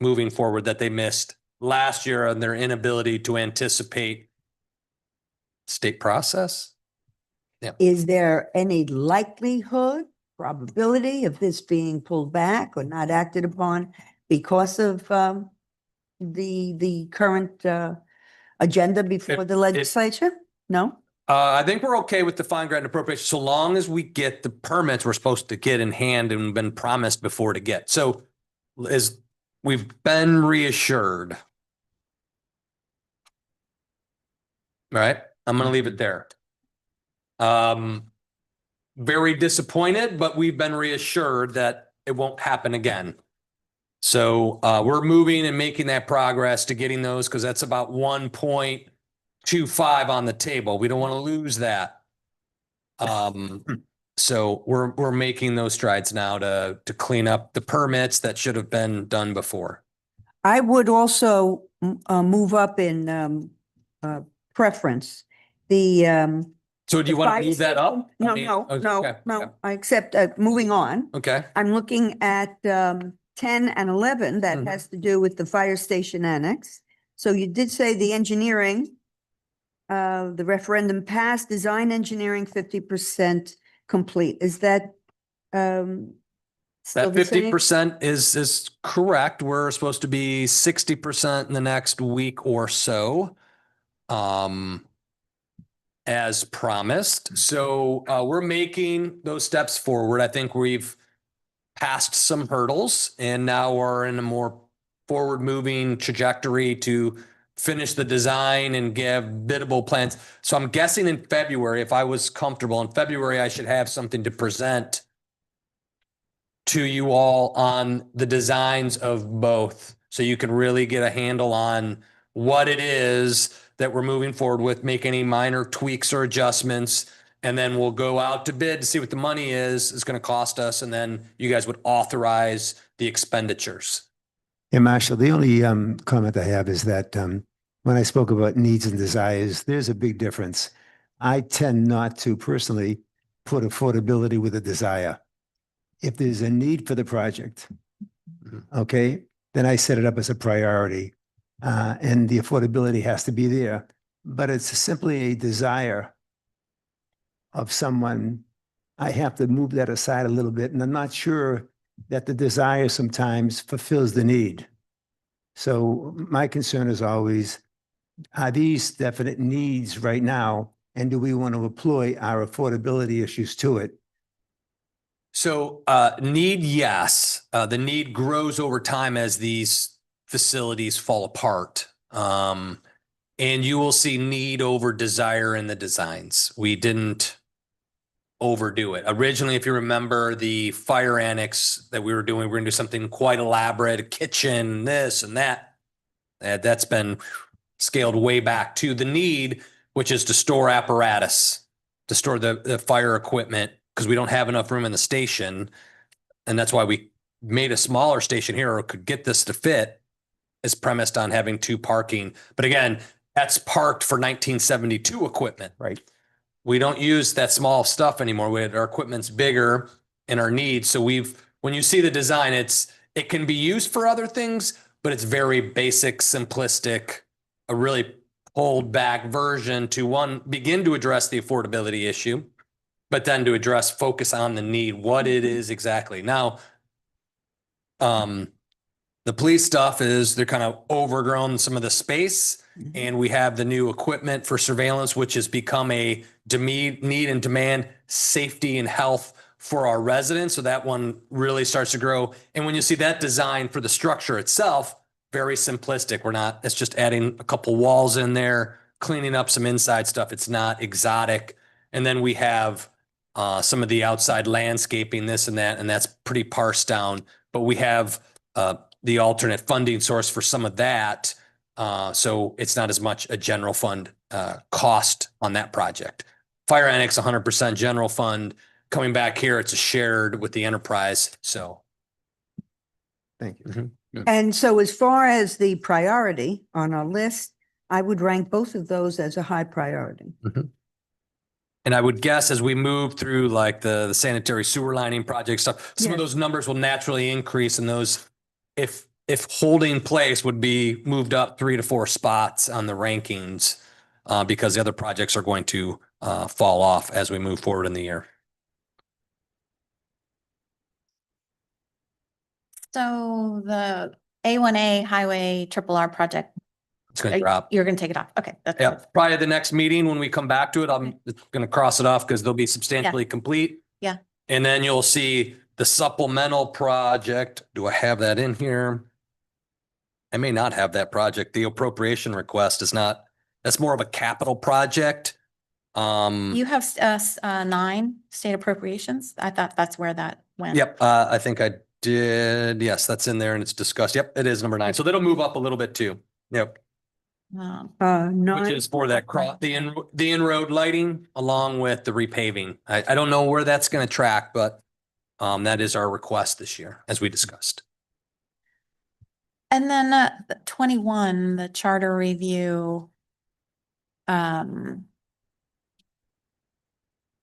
moving forward that they missed last year and their inability to anticipate state process. Is there any likelihood, probability of this being pulled back or not acted upon because of the current agenda before the legislature? No? I think we're okay with the fine grant and appropriation so long as we get the permits we're supposed to get in hand and been promised before to get. So as we've been reassured. All right, I'm going to leave it there. Very disappointed, but we've been reassured that it won't happen again. So we're moving and making that progress to getting those because that's about 1.25 on the table. We don't want to lose that. So we're making those strides now to clean up the permits that should have been done before. I would also move up in preference. So do you want to move that up? No, I mean, okay, no, I accept, moving on. Okay. I'm looking at 10 and 11 that Mhm. has to do with the fire station annex. So you did say the engineering, the referendum passed, design engineering 50% complete. Is that still That the same? 50% is correct. We're supposed to be 60% in the next week or so. As promised. So we're making those steps forward. I think we've passed some hurdles and now we're in a more forward moving trajectory to finish the design and give biddable plans. So I'm guessing in February, if I was comfortable in February, I should have something to present to you all on the designs of both. So you can really get a handle on what it is that we're moving forward with, make any minor tweaks or adjustments, and then we'll go out to bid to see what the money is going to cost us, and then you guys would authorize the expenditures. Yeah, Marshall, the only comment I have is that when I spoke about needs and desires, there's a big difference. I tend not to personally put affordability with a desire. If there's a need for the project, okay, then I set it up as a priority. And the affordability has to be there, but it's simply a desire of someone. I have to move that aside a little bit, and I'm not sure that the desire sometimes fulfills the need. So my concern is always, are these definite needs right now, and do we want to employ our affordability issues to it? So need, yes. The need grows over time as these facilities fall apart. And you will see need over desire in the designs. We didn't overdo it. Originally, if you remember the fire annex that we were doing, we were gonna do something quite elaborate, a kitchen, this and that. That's been scaled way back to the need, which is to store apparatus, to store the fire equipment, because we don't have enough room in the station. And that's why we made a smaller station here, or could get this to fit, is premised on having 2 parking. But again, that's parked for 1972 equipment. Right. We don't use that small stuff anymore. Our equipment's bigger and our needs. So when you see the design, it can be used for other things, but it's very basic, simplistic, a really pulled back version to begin to address the affordability issue, but then to focus on the need, what it is exactly. Now, the police stuff they're kind of overgrown some of the space, and we have the new equipment for surveillance, which has become a need and demand safety and health for our residents. So that one really starts to grow. And when you see that design for the structure itself, very simplistic. It's just adding a couple walls in there, cleaning up some inside stuff. It's not exotic. And then we have some of the outside landscaping, this and that, and that's pretty parsed down. But we have the alternate funding source for some of that. So it's not as much a general fund cost on that project. Fire Annex, 100% general fund. Coming back here, it's a shared with the enterprise. So. Thank you. And so as far as the priority on our list, I would rank both of those as a high priority. And I would guess as we move through like the sanitary sewer lining project stuff, some of Yes. those numbers will naturally increase, and those, if holding place, would be moved up 3 to 4 spots on the rankings because the other projects are going to fall off as we move forward in the year. So the A1A Highway RRR project, It's going to drop. you're going to take it off. Okay. That's Yeah, probably the next meeting when we come back to it, I'm going to cross it off because they'll be substantially complete. Yeah. And then you'll see the supplemental project. Do I have that in here? I may not have that project. The appropriation request is not, that's more of a capital project. You have 9 state appropriations. I thought that's where that went. Yep, I think I did. Yes, that's in there and it's discussed. Yep, it is number 9. So that'll move up a little bit too. Yep. Which Nine, is for that the in-road lighting along with the repaving. I don't know where that's going to track, but that is our request this year, as we discussed. And then 21, the charter review.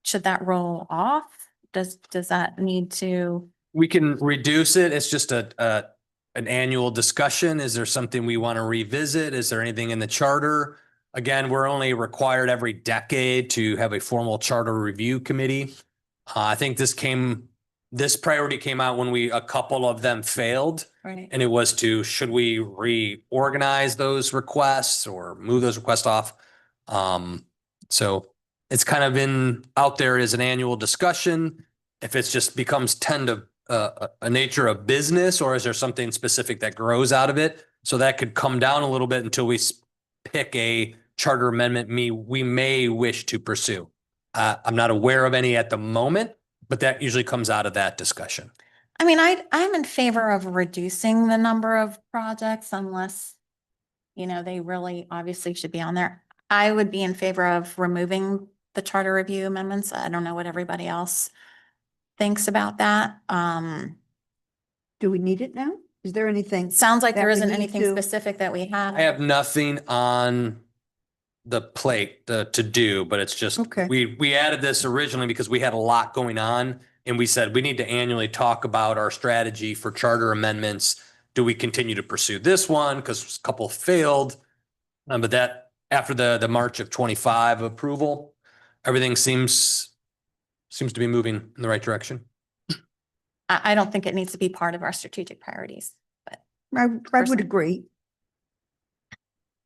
Should that roll off? Does that need to? We can reduce it. It's just an annual discussion. Is there something we want to revisit? Is there anything in the charter? Again, we're only required every decade to have a formal charter review committee. I think this priority came out when a couple of them failed. Right. And it was should we reorganize those requests or move those requests off? So it's kind of out there as an annual discussion. If it's just becomes a nature of business, or is there something specific that grows out of it? So that could come down a little bit until we pick a charter amendment we may wish to pursue. I'm not aware of any at the moment, but that usually comes out of that discussion. I mean, I'm in favor of reducing the number of projects unless, they really obviously should be on there. I would be in favor of removing the charter review amendments. I don't know what everybody else thinks about that. do we need it now? Is there anything? Sounds like that there we isn't need anything to- specific that we have. I have nothing on the plate to do, but it's just, Okay. we added this originally because we had a lot going on. And we said, we need to annually talk about our strategy for charter amendments. Do we continue to pursue this one? Because a couple failed. But that after the March of 25 approval, everything seems to be moving in the right direction. I don't think it needs to be part of our strategic priorities, but. I would Personally. agree.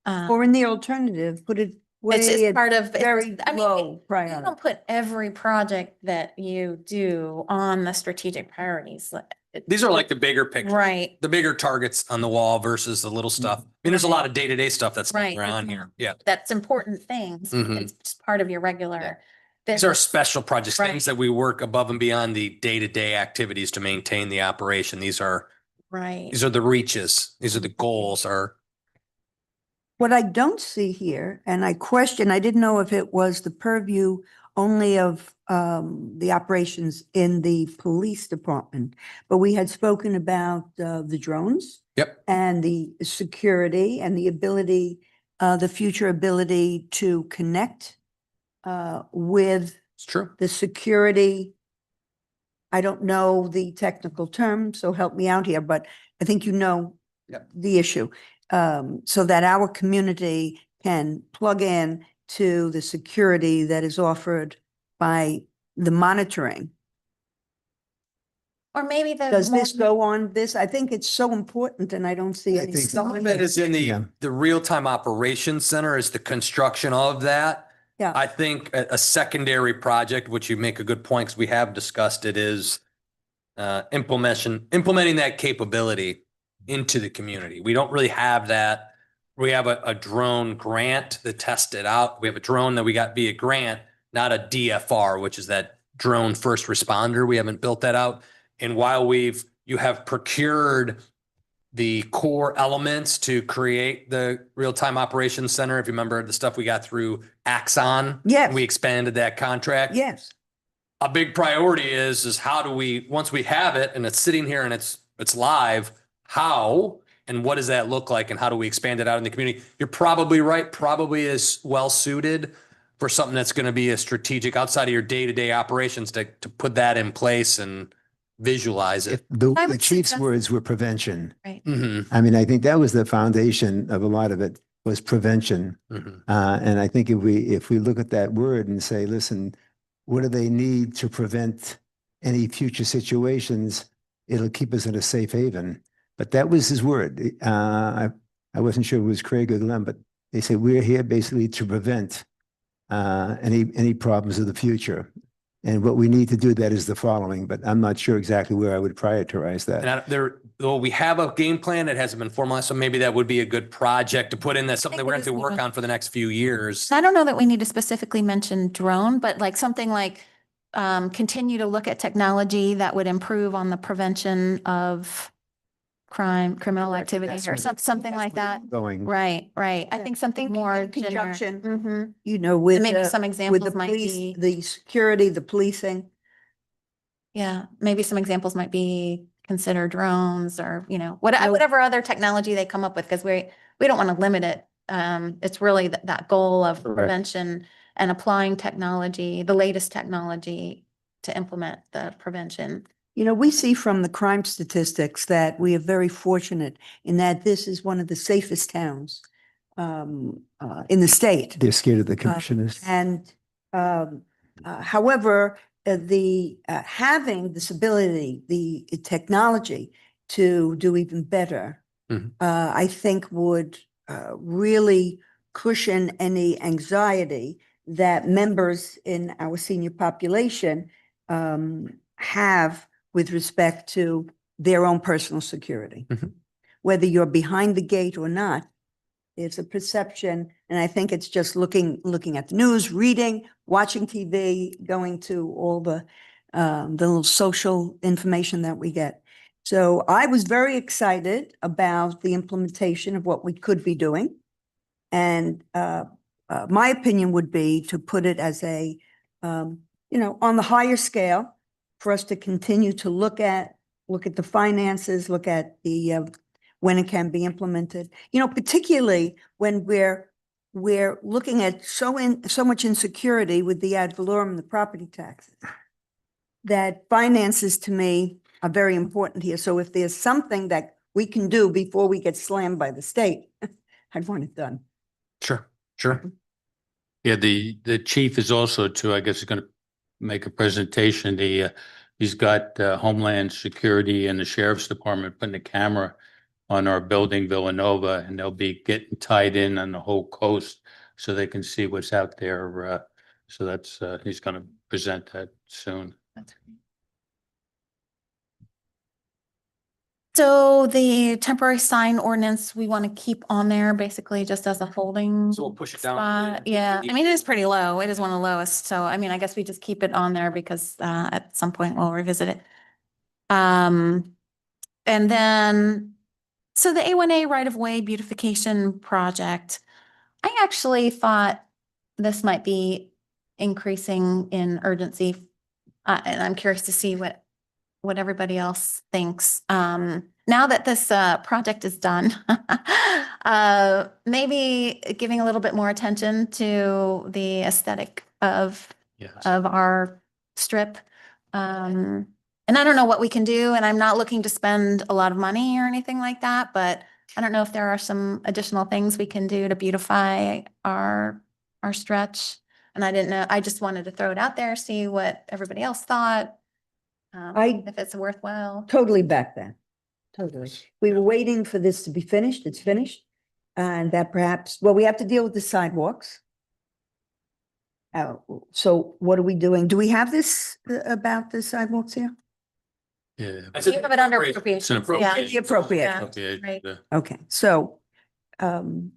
uh, Or in the alternative, put it It's way at part of. very I mean, low you priority. don't put every project that you do on the strategic priorities. These are like the bigger picture, Right, the bigger targets on the wall versus the little stuff. I mean, there's a lot of day-to-day stuff that's Right. around here. Yeah. that's important things. Mhm. It's just part of your regular. These are special projects, Right. things that we work above and beyond the day-to-day activities to maintain the operation. These are Right. the reaches. These are the goals are. What I don't see here, and I didn't know if it was the purview only of the operations in the police department, but we had spoken about the drones. Yep. And the security and the ability, the future ability to connect with It's true. the security. I don't know the technical term, so help me out here, but I think you know Yep. the issue. So that our community can plug in to the security that is offered by the monitoring. Or maybe the. Does more- this go on this? I think it's so important and I don't see I any. think Some of it is in Yeah. the real-time operations center is the construction of that. Yeah. I think a secondary project, which you make a good point, because we have discussed it, is implementing that capability into the community. We don't really have that. We have a drone grant that tested out. We have a drone that we got via grant, not a DFR, which is that drone first responder. We haven't built that out. And while you have procured the core elements to create the real-time operations center, if you remember the stuff we got through Axon. Yes. We expanded that contract. Yes. A big priority is how do we, once we have it and it's sitting here and it's live, how and what does that look like and how do we expand it out in the community? You're probably right, probably is well suited for something that's going to be a strategic outside of your day-to-day operations to put that in place and visualize If it. the I would chief's suggest- words were prevention. Mhm, I mean, I think that was the foundation of a lot of it was prevention. mhm. And I think if we look at that word and say, listen, what do they need to prevent any future situations? It'll keep us in a safe haven. But that was his word. I wasn't sure if it was Craig or Glenn, but they said, we're here basically to prevent any problems of the future. And what we need to do that is the following, but I'm not sure exactly where I would prioritize that. We have a game plan. It hasn't been formalized, so maybe that would be a good project to put in. That's something that we're going to have to work on for the next few years. I don't know that we need to specifically mention drone, but like something like continue to look at technology that would improve on the prevention of criminal activity or something like that. Going. Right, right. I Yeah. think something more In conjunction, Mhm. you know, with And maybe the- some with examples the might police, be, the security, the policing. yeah, maybe some examples might be consider drones or, No. whatever other technology they come up with, because we don't want to limit it. It's really that goal of Correct. prevention and applying technology, the latest technology to implement the prevention. You know, we see from the crime statistics that we are very fortunate in that this is one of the safest towns in the state. They're scared of the commissioners. And however, having this ability, the technology to do even better, Mhm. I think would really cushion any anxiety that members in our senior population have with respect to their own personal security. Mhm. Whether you're behind the gate or not, there's a perception, and I think it's just looking at the news, reading, watching TV, going to all the little social information that we get. So I was very excited about the implementation of what we could be doing. And my opinion would be to put it as a, on the higher scale for us to continue to look at the finances, look at the when it can be implemented. Particularly when we're looking at so much insecurity with the ad valorem, the property taxes. That finances to me are very important here. So if there's something that we can do before we get slammed by the state, I'd want it done. Sure, sure. Yeah, the chief is also too, I guess, is going to make a presentation. He's got Homeland Security and the Sheriff's Department putting a camera on our building Villanova, and they'll be getting tied in on the whole coast so they can see what's out there. So that's, he's going to present that soon. So the temporary sign ordinance, we want to keep on there basically just as a holding. So we'll push it down. spot. Yeah, I mean, it is pretty low. It is one of the lowest. So I mean, I guess we just keep it on there because at some point we'll revisit it. And then, so the A1A right-of-way beautification project, I actually thought this might be increasing in urgency. And I'm curious to see what everybody else thinks. Now that this project is done, maybe giving a little bit more attention to the aesthetic of Yes. our strip. And I don't know what we can do, and I'm not looking to spend a lot of money or anything like that, but I don't know if there are some additional things we can do to beautify our stretch. And I didn't know, I just wanted to throw it out there, see what everybody else thought. If it's worthwhile. Totally back then. Totally. We were waiting for this to be finished. It's finished. And that perhaps, well, we have to deal with the sidewalks. So what are we doing? Do we have this about the sidewalks here? Yeah. You have it under It's an appropriations. Yeah. appropriation. Appropriate. Yeah. Okay. Right. Okay, so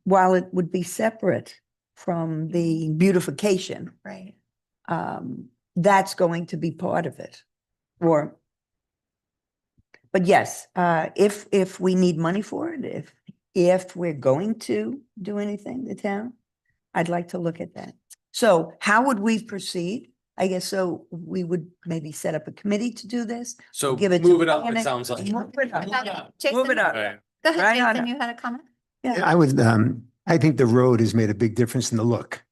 while it would be separate from the beautification, Right. that's going to be part of it. Or, but yes, if we need money for it, if we're going to do anything, the town, I'd like to look at that. So how would we proceed? I guess so we would maybe set up a committee to do this. So Give it to move it up, it Janet. sounds like. Move it up. Jason, Move it up. Go ahead, Right on Jason, it. you had a comment? Yeah, I would, I think the road has made a big difference in the look.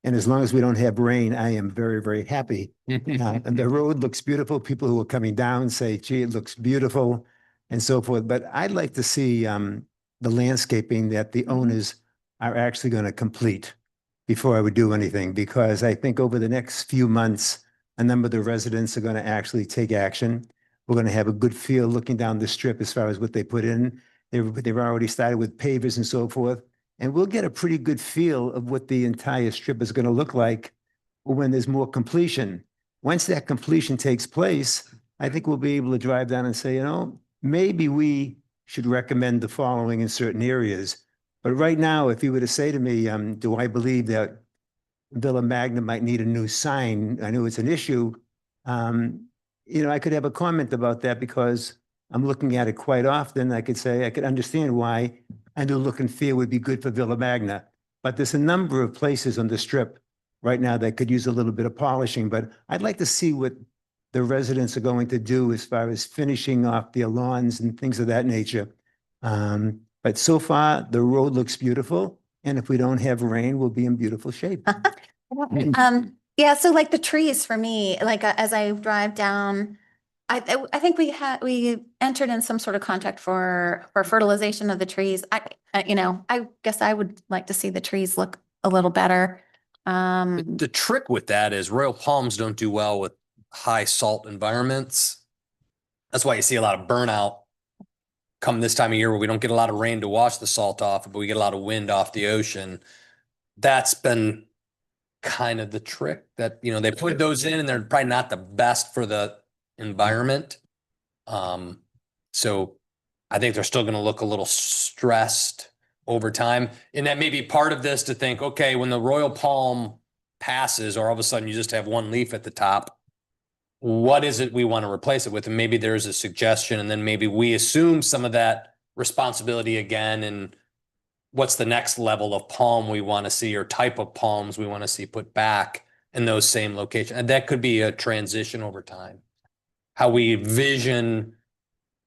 And as long as we don't have rain, I am very, very happy. And the road looks beautiful. People who are coming down say, gee, it looks beautiful and so forth. But I'd like to see the landscaping that the owners are actually going to complete before I would do anything, because I think over the next few months, a number of the residents are going to actually take action. We're going to have a good feel looking down the strip as far as what they put in. They've already started with pavers and so forth. And we'll get a pretty good feel of what the entire strip is going to look like when there's more completion. Once that completion takes place, I think we'll be able to drive down and say, you know, maybe we should recommend the following in certain areas. But right now, if you were to say to me, do I believe that Villa Magna might need a new sign? I know it's an issue. You know, I could have a comment about that because I'm looking at it quite often. I could say, I could understand why a new look and feel would be good for Villa Magna. But there's a number of places on the strip right now that could use a little bit of polishing. But I'd like to see what the residents are going to do as far as finishing off their lawns and things of that nature. But so far, the road looks beautiful. And if we don't have rain, we'll be in beautiful shape. Yeah, so like the trees for me, like as I drive down, I think we entered in some sort of contract for fertilization of the trees. You know, I guess I would like to see the trees look a little better. The trick with that is Royal Palms don't do well with high salt environments. That's why you see a lot of burnout come this time of year where we don't get a lot of rain to wash the salt off, but we get a lot of wind off the ocean. That's been kind of the trick that, you know, they put those in and they're probably not the best for the environment. So I think they're still going to look a little stressed over time. And that may be part of this to think, okay, when the Royal Palm passes, or all of a sudden you just have one leaf at the top, what is it we want to replace it with? And maybe there's a suggestion, and then maybe we assume some of that responsibility again. And what's the next level of palm we want to see, or type of palms we want to see put back in those same locations? And that could be a transition over time. How we vision,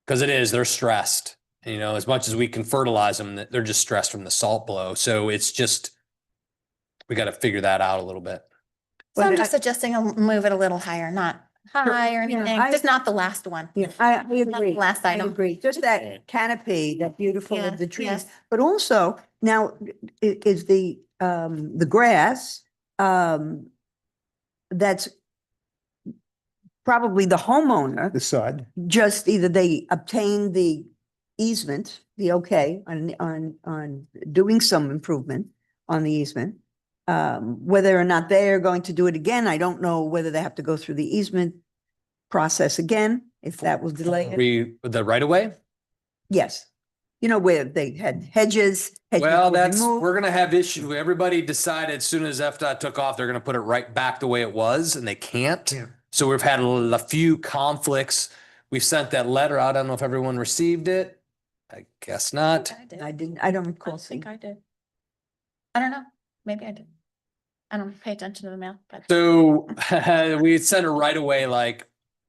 because they're stressed. And, you know, as much as we can fertilize them, they're just stressed from the salt blow. So it's just, we got to figure that out a little bit. So I'm Well, just suggesting I'll move it a little higher, not high or Yeah, anything, I- just not the last one. Yeah, I agree. Last I item. agree. Just that canopy, that beautiful Yeah, of the trees. yes. But also now is the grass, that's probably the homeowner, The sod. just either they obtain the easement, the okay on doing some improvement on the easement. Whether or not they are going to do it again, I don't know whether they have to go through the easement process again, if that will delay it. The right of way? Yes. You know, where they had hedges. Well, were that's, removed. we're gonna have issue. Everybody decided as soon as FDOT took off, they're gonna put it right back the way it was, and they can't. Yeah. So we've had a few conflicts. We sent that letter out. I don't know if everyone received it. I guess not. I don't recall I seeing. think I did. I don't know. Maybe I did. I don't pay attention to the mail, but. So we had sent her right away, like,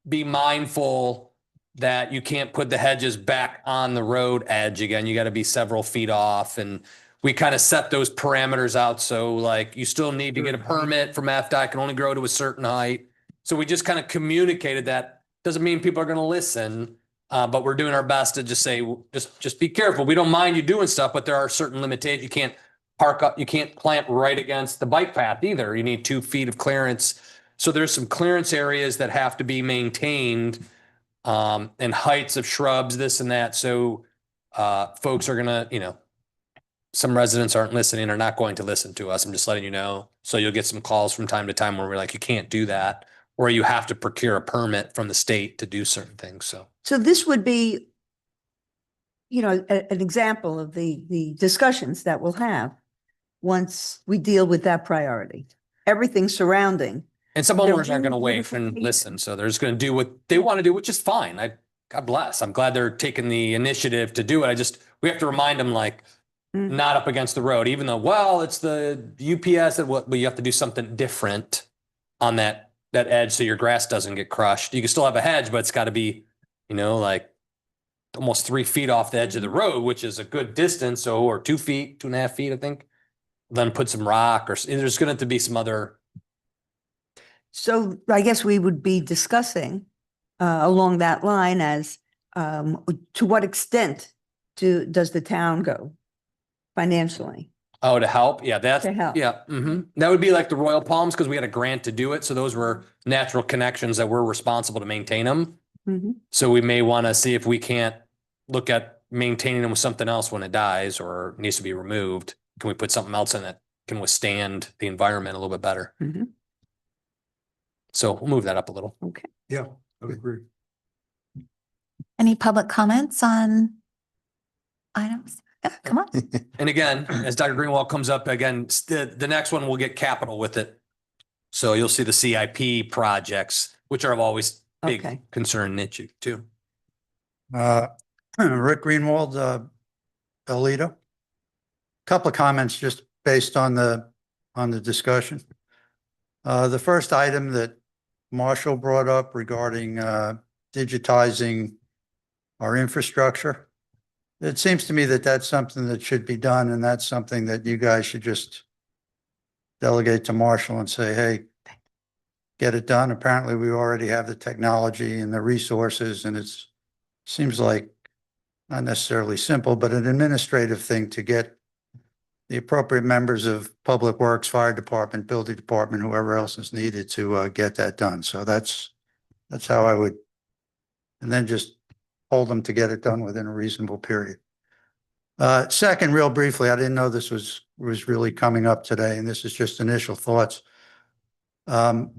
be mindful that you can't put the hedges back on the road edge again. You got to be several feet off. And we kind of set those parameters out. So like, you still need to get a permit from FDOT, can only grow to a certain height. So we just kind of communicated that. Doesn't mean people are going to listen, but we're doing our best to just say, just be careful. We don't mind you doing stuff, but there are certain limitations. You can't park up, you can't plant right against the bike path either. You need 2 feet of clearance. So there's some clearance areas that have to be maintained, and heights of shrubs, this and that. So folks are gonna, some residents aren't listening, are not going to listen to us. I'm just letting you know. So you'll get some calls from time to time where we're like, you can't do that, or you have to procure a permit from the state to do certain things. So this would be, an example of the discussions that we'll have once we deal with that priority. Everything surrounding. And some They're owners aren't going to really wait beautiful and places. listen. So they're just going to do what they want to do, which is fine. God bless. I'm glad they're taking the initiative to do it. We have to remind them, like, Mm. not up against the road, even though, well, it's the UPS but you have to do something different on that edge so your grass doesn't get crushed. You can still have a hedge, but it's got to be, like almost 3 feet off the edge of the road, which is a good distance. So, or 2 feet, 2.5 feet, I think. Then put some rock, or there's going to have to be some other. So I guess we would be discussing along that line as to what extent does the town go financially? Oh, to help? Yeah, that's, To help. yeah. That would be like the Royal Palms, because we had a grant to do it. So those were natural connections that we're responsible to maintain them. Mhm. So we may want to see if we can't look at maintaining them with something else when it dies or needs to be removed. Can we put something else in that can withstand the environment a little bit better? Mhm. So we'll move that up a little. Okay. Yeah, I would agree. Any public comments on items? Yeah, come on. And again, as Dr. Greenwald comes up again, the next one will get capital with it. So you'll see the CIP projects, which are always big Okay. concern niche too. Rick Greenwald, Alito. Couple of comments just based on the discussion. The first item that Marshall brought up regarding digitizing our infrastructure. It seems to me that that's something that should be done, and that's something that you guys should just delegate to Marshall and say, hey, get it done. Apparently, we already have the technology and the resources, and seems like not necessarily simple, but an administrative thing to get the appropriate members of Public Works, Fire Department, Building Department, whoever else is needed to get that done. So that's how I would, and then just hold them to get it done within a reasonable period. Second, real briefly, I didn't know this was really coming up today, and this is just initial thoughts. And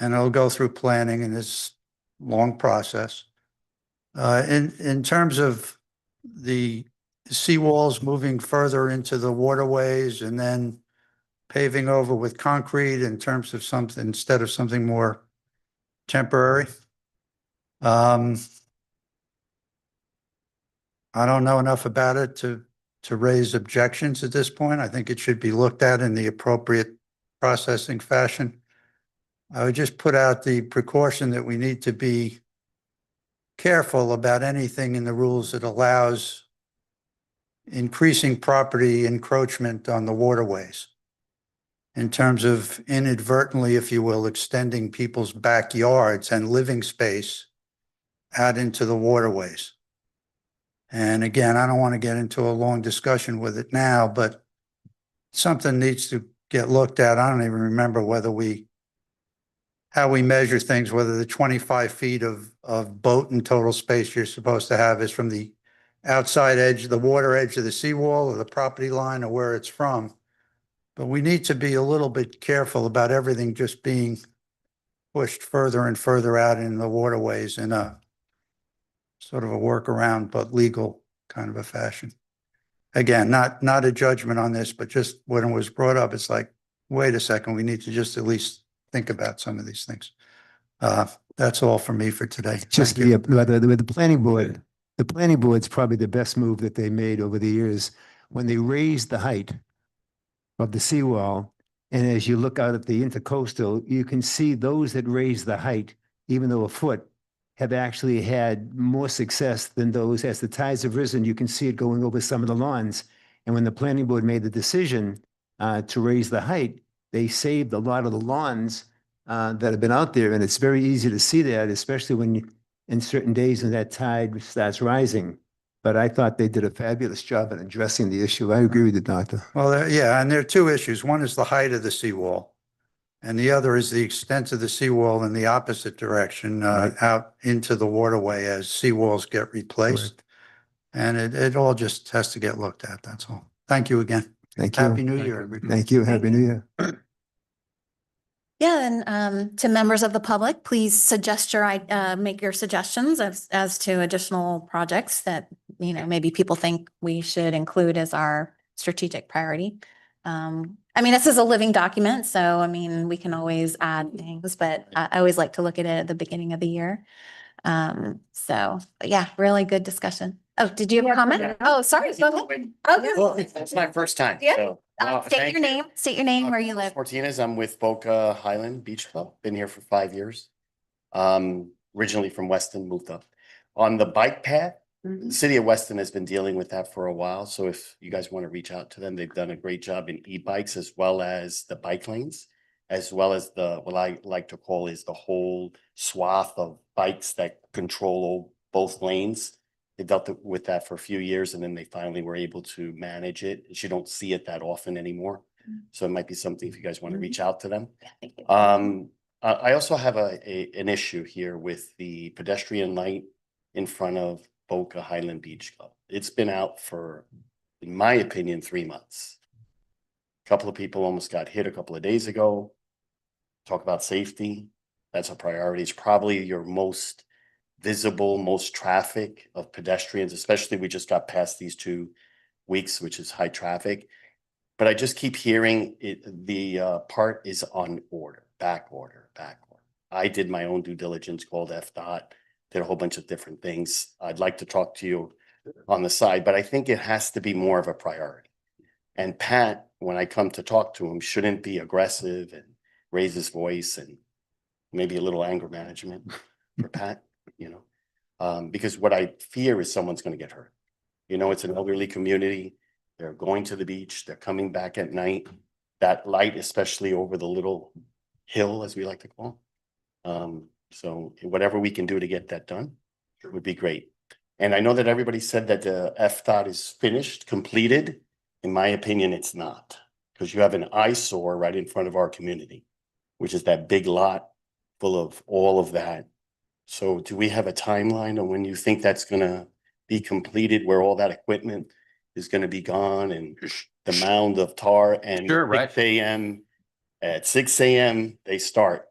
it'll go through planning in this long process. In terms of the seawalls moving further into the waterways and then paving over with concrete in terms of something, instead of something more temporary. I don't know enough about it to raise objections at this point. I think it should be looked at in the appropriate processing fashion. I would just put out the precaution that we need to be careful about anything in the rules that allows increasing property encroachment on the waterways in terms of inadvertently, if you will, extending people's backyards and living space out into the waterways. And again, I don't want to get into a long discussion with it now, but something needs to get looked at. I don't even remember how we measure things, whether the 25 feet of boat and total space you're supposed to have is from the outside edge, the water edge of the seawall or the property line or where it's from. But we need to be a little bit careful about everything just being pushed further and further out in the waterways in a sort of a workaround but legal kind of a fashion. Again, not a judgment on this, but just when it was brought up, it's like, wait a second, we need to just at least think about some of these things. That's all for me for today. Just Thank you. with the planning board's probably the best move that they made over the years. When they raised the height of the seawall, and as you look out at the intercoastal, you can see those that raised the height, even though a foot, have actually had more success than those. As the tides have risen, you can see it going over some of the lawns. And when the planning board made the decision to raise the height, they saved a lot of the lawns that have been out there. And it's very easy to see that, especially when you, in certain days when that tide starts rising. But I thought they did a fabulous job in addressing the issue. I agree with the doctor. Well, yeah, and there are two issues. One is the height of the seawall, and the other is the extent of the seawall in the opposite direction, out into the waterway as seawalls get replaced. And it all just has to get looked at, that's all. Thank you again. Thank you. Happy New Year, everybody. Thank you. Happy New Year. Yeah, and to members of the public, please suggest make your suggestions as to additional projects that, maybe people think we should include as our strategic priority. This is a living document, so we can always add things, but I always like to look at it at the beginning of the year. So yeah, really good discussion. Oh, did you have a comment? Oh, sorry. Go ahead. Well, it's my first time. Yeah. So, State your name, where you live. Martinez, I'm with Boca Highland Beach Club. Been here for 5 years. Originally from Weston, moved up. On the bike path, the city of Weston has been dealing with that for a while. So if you guys want to reach out to them, they've done a great job in e-bikes as well as the bike lanes, as well as what I like to call is the whole swath of bikes that control both lanes. They dealt with that for a few years and then they finally were able to manage it. You don't see it that often anymore. So it might be something if you guys want to reach out to them. I also have an issue here with the pedestrian light in front of Boca Highland Beach Club. It's been out for, in my opinion, 3 months. A couple of people almost got hit a couple of days ago. Talk about safety. That's a priority. It's probably your most visible, most traffic of pedestrians, especially we just got past these 2 weeks, which is high traffic. But I just keep hearing the part is on order, back order. I did my own due diligence, called FDOT, did a whole bunch of different things. I'd like to talk to you on the side, but I think it has to be more of a priority. And Pat, when I come to talk to him, shouldn't be aggressive and raise his voice, and maybe a little anger management for Pat, because what I fear is someone's going to get hurt. It's an elderly community. They're going to the beach. They're coming back at night. That light, especially over the little hill, as we like to call. So whatever we can do to get that done would be great. And I know that everybody said that the FDOT is finished, completed. In my opinion, it's not, because you have an eyesore right in front of our community, which is that big lot full of all of that. So do we have a timeline on when you think that's going to be completed, where all that equipment is going to be gone and the mound of tar and Sure, right. 6 a.m. At 6 a.m. they start.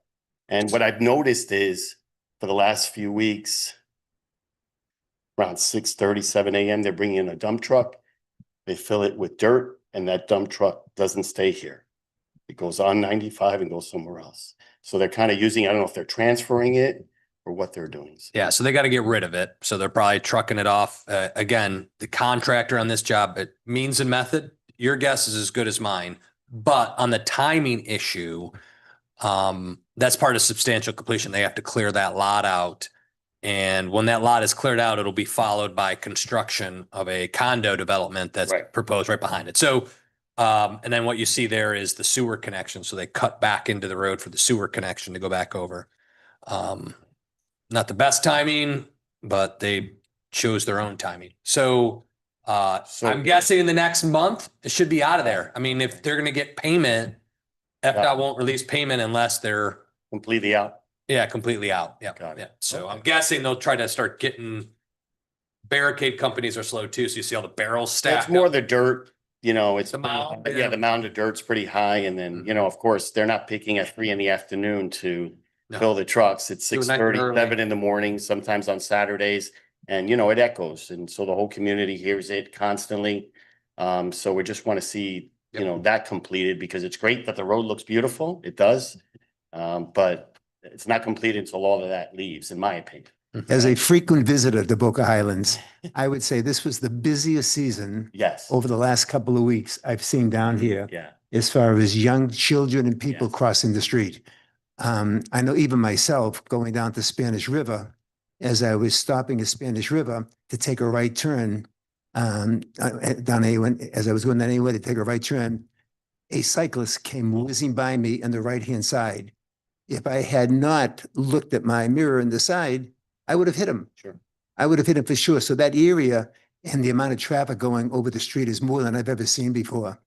And what I've noticed is for the last few weeks, around 6:30, 7 a.m., they're bringing in a dump truck. They fill it with dirt, and that dump truck doesn't stay here. It goes on 95 and goes somewhere else. So they're kind of using, I don't know if they're transferring it or what they're doing. Yeah, so they got to get rid of it. So they're probably trucking it off. Again, the contractor on this job, it means and method, your guess is as good as mine. But on the timing issue, that's part of substantial completion. They have to clear that lot out. And when that lot is cleared out, it'll be followed by construction of a condo development that's proposed right behind it. So, and then what you see there is the sewer connection. So they cut back into the road for the sewer connection to go back over. Not the best timing, but they chose their own timing. So I'm guessing in the next month, it should be out of there. If they're going to get payment, FDOT won't release payment unless they're completely out. Yeah, completely out. Yeah. Got it. Yeah. So I'm guessing they'll try to start getting, barricade companies are slow too. So you see all the barrels stacked. It's more the dirt, it's The mound, yeah, the mound of dirt's pretty high. And then, of course, they're not picking at 3 p.m. to No. fill the trucks. It's Do it nice and 6:30, early. 7 in the morning, sometimes on Saturdays. And, you know, it echoes. And so the whole community hears it constantly. So we just want to see, you know, that completed because it's great that the road looks beautiful. It does. But it's not completed until all of that leaves, in my opinion. As a frequent visitor to Boca Highlands, I would say this was the busiest season Yes. over the last couple of weeks I've seen down here Yeah. as far as young children and people Yes. crossing the street. I know even myself going down to Spanish River, as I was stopping at Spanish River to take a right turn, down A1, as I was going down A1 to take a right turn, a cyclist came whizzing by me on the right-hand side. If I had not looked at my mirror in the side, I would have hit him. Sure. I would have hit him for sure. So that area and the amount of traffic going over the street is more than I've ever seen before.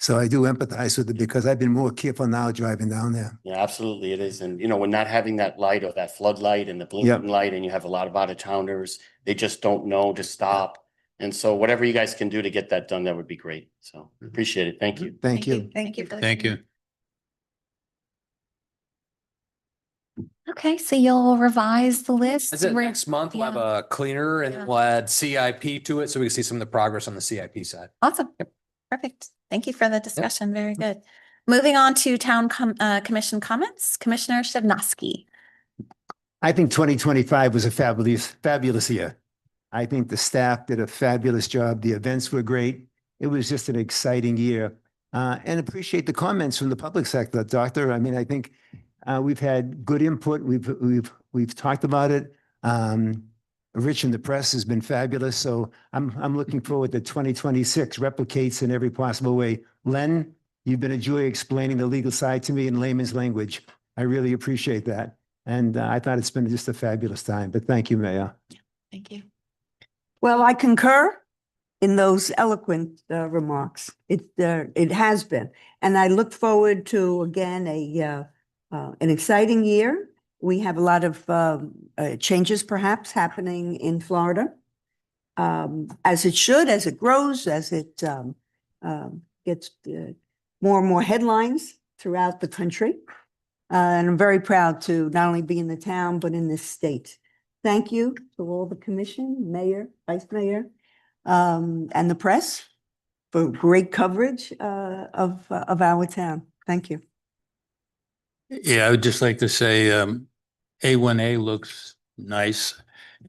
So I do empathize with it because I've been more careful now driving down there. Yeah, absolutely it is. And, you know, we're not having that light or that floodlight and the blinking light, and you have a lot of out-of-towners. They just don't know to stop. And so whatever you guys can do to get that done, that would be great. So appreciate it. Thank you. Thank you. Thank you. Thank you. Okay, so you'll revise the list. Is it next month? We'll have a cleaner and Yeah. we'll add CIP to it so we can see some of the progress on the CIP side. Awesome. Perfect. Thank you for the discussion. Very good. Moving on to commission comments, Commissioner Shivnowski. I think 2025 was a fabulous year. I think the staff did a fabulous job. The events were great. It was just an exciting year. And appreciate the comments from the public sector, Doctor. I mean, I think we've had good input. We've talked about it. Rich in the press has been fabulous. So I'm looking forward to 2026 replicates in every possible way. Len, you've been a joy explaining the legal side to me in layman's language. I really appreciate that. And I thought it's been just a fabulous time. But thank you, Mayor. Thank you. Well, I concur in those eloquent remarks. It has been. And I look forward to, again, an exciting year. We have a lot of changes perhaps happening in Florida, as it should, as it grows, as it gets more and more headlines throughout the country. And I'm very proud to not only be in the town, but in this state. Thank you to all the commission, mayor, vice mayor, and the press for great coverage of our town. Thank you. Yeah, I would just like to say A1A looks nice.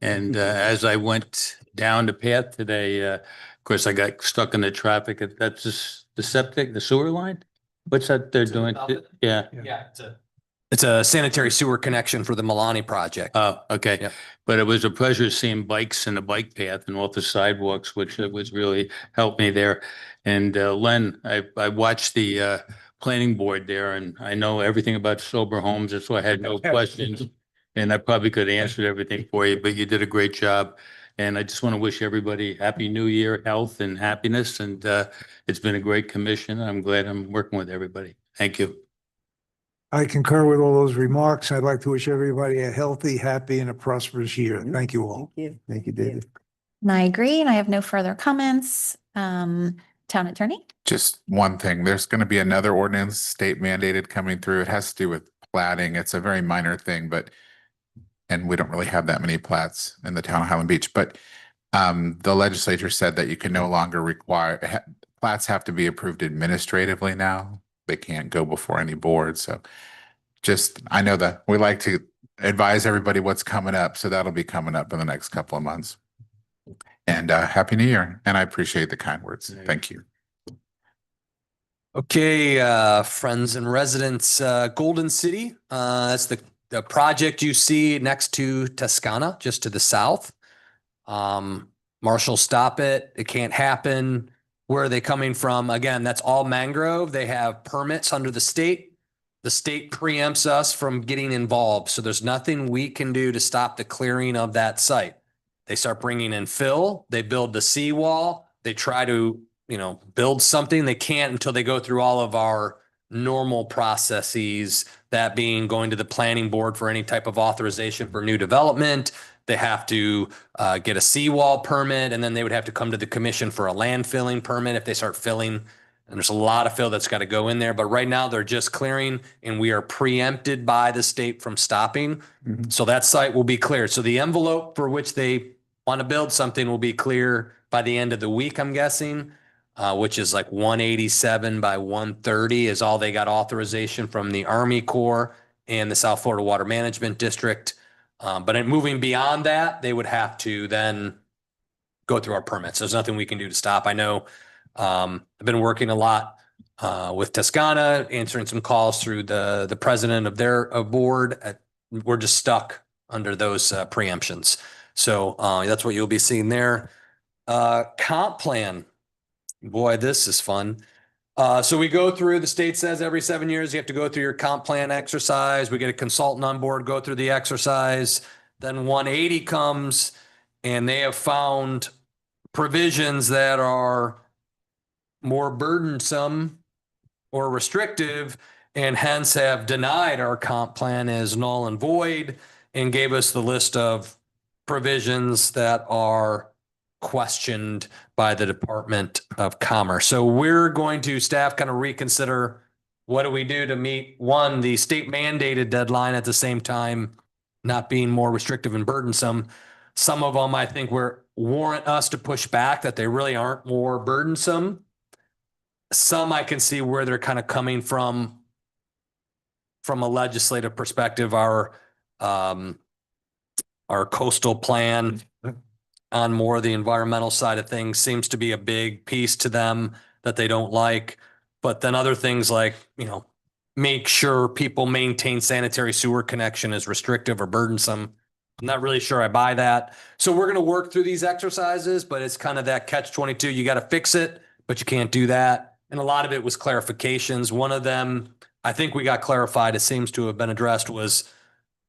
And as I went down the path today, of course, I got stuck in the traffic. That's just the septic, the sewer line? What's that they're doing? Yeah. Yeah, it's a sanitary sewer connection for the Milani project. Oh, okay. Yep. But it was a pleasure seeing bikes in the bike path and off the sidewalks, which was really helped me there. And Len, I watched the planning board there and I know everything about sober homes. That's why I had no questions. And I probably could have answered everything for you, but you did a great job. And I just want to wish everybody happy new year, health and happiness. And it's been a great commission. I'm glad I'm working with everybody. Thank you. I concur with all those remarks. I'd like to wish everybody a healthy, happy, and a prosperous year. Thank you all. Thank you. Thank you, David. And I agree, and I have no further comments. Town attorney? Just one thing, there's going to be another ordinance state mandated coming through. It has to do with platting. It's a very minor thing, and we don't really have that many plats in the town of Highland Beach, but the legislature said that you can no longer require, plats have to be approved administratively now. They can't go before any board. So I know that we like to advise everybody what's coming up. So that'll be coming up in the next couple of months. And Happy New Year. And I appreciate the kind words. Thank you. Okay, friends and residents, Golden City, that's the project you see next to Toscana, just to the south. Marshall, stop it. It can't happen. Where are they coming from? Again, that's all mangrove. They have permits under the state. The state preempts us from getting involved. So there's nothing we can do to stop the clearing of that site. They start bringing in fill. They build the seawall. They try to, build something. They can't until they go through all of our normal processes, that being going to the planning board for any type of authorization for new development. They have to get a seawall permit, and then they would have to come to the commission for a land filling permit if they start filling. And there's a lot of fill that's got to go in there. But right now they're just clearing, and we are preempted by the state from stopping. So that site will be cleared. So the envelope for which they want to build something will be clear by the end of the week, I'm guessing, which is like 187 by 130 is all they got authorization from the Army Corps and the South Florida Water Management District. But in moving beyond that, they would have to then go through our permits. There's nothing we can do to stop. I know I've been working a lot with Toscana, answering some calls through the president of their board. We're just stuck under those preemptions. So that's what you'll be seeing there. Comp plan. Boy, this is fun. So we go through, the state says every 7 years, you have to go through your comp plan exercise. We get a consultant on board, go through the exercise. Then 180 comes and they have found provisions that are more burdensome or restrictive and hence have denied our comp plan as null and void and gave us the list of provisions that are questioned by the Department of Commerce. So we're going to, staff, kind of reconsider what do we do to meet, one, the state mandated deadline, at the same time not being more restrictive and burdensome. Some of them I think warrant us to push back that they really aren't more burdensome. Some I can see where they're kind of coming from a legislative perspective. Our coastal plan on more of the environmental side of things seems to be a big piece to them that they don't like. But then other things like, make sure people maintain sanitary sewer connection is restrictive or burdensome. I'm not really sure I buy that. So we're going to work through these exercises, but it's kind of that catch-22. You got to fix it, but you can't do that. And a lot of it was clarifications. One of them, I think we got clarified, it seems to have been addressed, was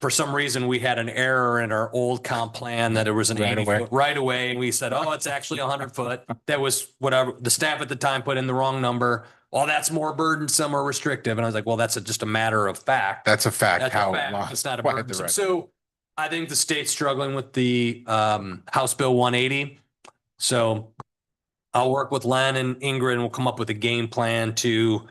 for some reason we had an error in our old comp plan that it was an 80-foot right away. And we said, oh, it's actually 100-foot. That was whatever the staff at the time put in the wrong number. Well, that's more burdensome or restrictive. And I was like, well, that's just a matter of fact. That's a fact. That's a fact. It's not a burdensome. So I think the state's struggling with the House Bill 180. So I'll work with Len and Ingrid and we'll come up with a game plan to.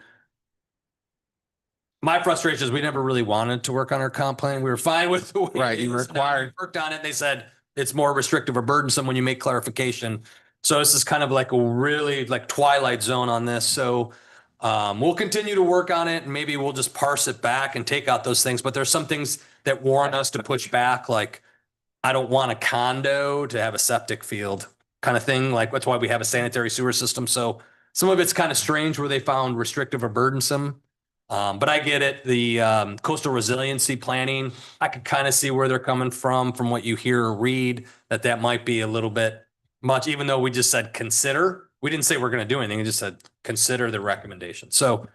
My frustration is we never really wanted to work on our comp plan. We were fine with the way Right, you it is. required- Worked on it. They said it's more restrictive or burdensome when you make clarification. So this is kind of like a really like twilight zone on this. So we'll continue to work on it and maybe we'll just parse it back and take out those things. But there's some things that warrant us to push back. Like I don't want a condo to have a septic field kind of thing. Like that's why we have a sanitary sewer system. So some of it's kind of strange where they found restrictive or burdensome. But I get it. The coastal resiliency planning, I could kind of see where they're coming from what you hear or read, that might be a little bit much, even though we just said consider. We didn't say we're going to do anything. We just said consider the recommendation. So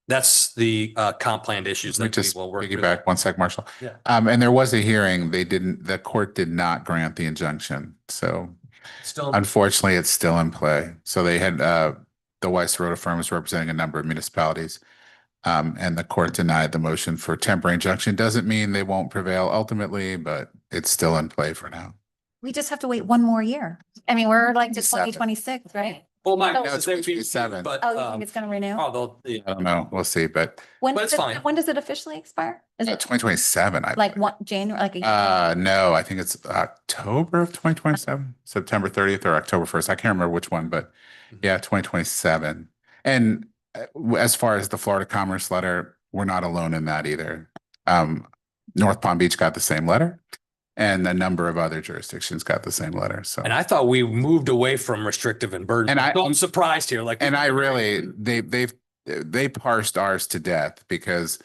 that's the comp plan issues Let me that we just will work through. piggyback one sec, Marshall. Yeah. And there was a hearing. The court did not grant the injunction. So Still, unfortunately, it's still in play. So they had, the Weiss Rota firm is representing a number of municipalities. And the court denied the motion for temporary injunction. Doesn't mean they won't prevail ultimately, but it's still in play for now. We just have to wait one more year. I mean, we're like to 27. 2026, right? well, my No, guess it's is they'd be- 27. but Oh, you think it's gonna renew? yeah. I don't know. We'll see, but When but does it's fine. when does it officially expire? Is it 2027, I like believe. one January, like a No, I think it's October of 2027, September 30th or October 1st. I can't remember which one, but yeah, 2027. And as far as the Florida Commerce letter, we're not alone in that either. North Palm Beach got the same letter and a number of other jurisdictions got the same letter. So, And I thought we moved away from restrictive and burdensome. And I'm surprised here. Like, and I really, they parsed ours to death because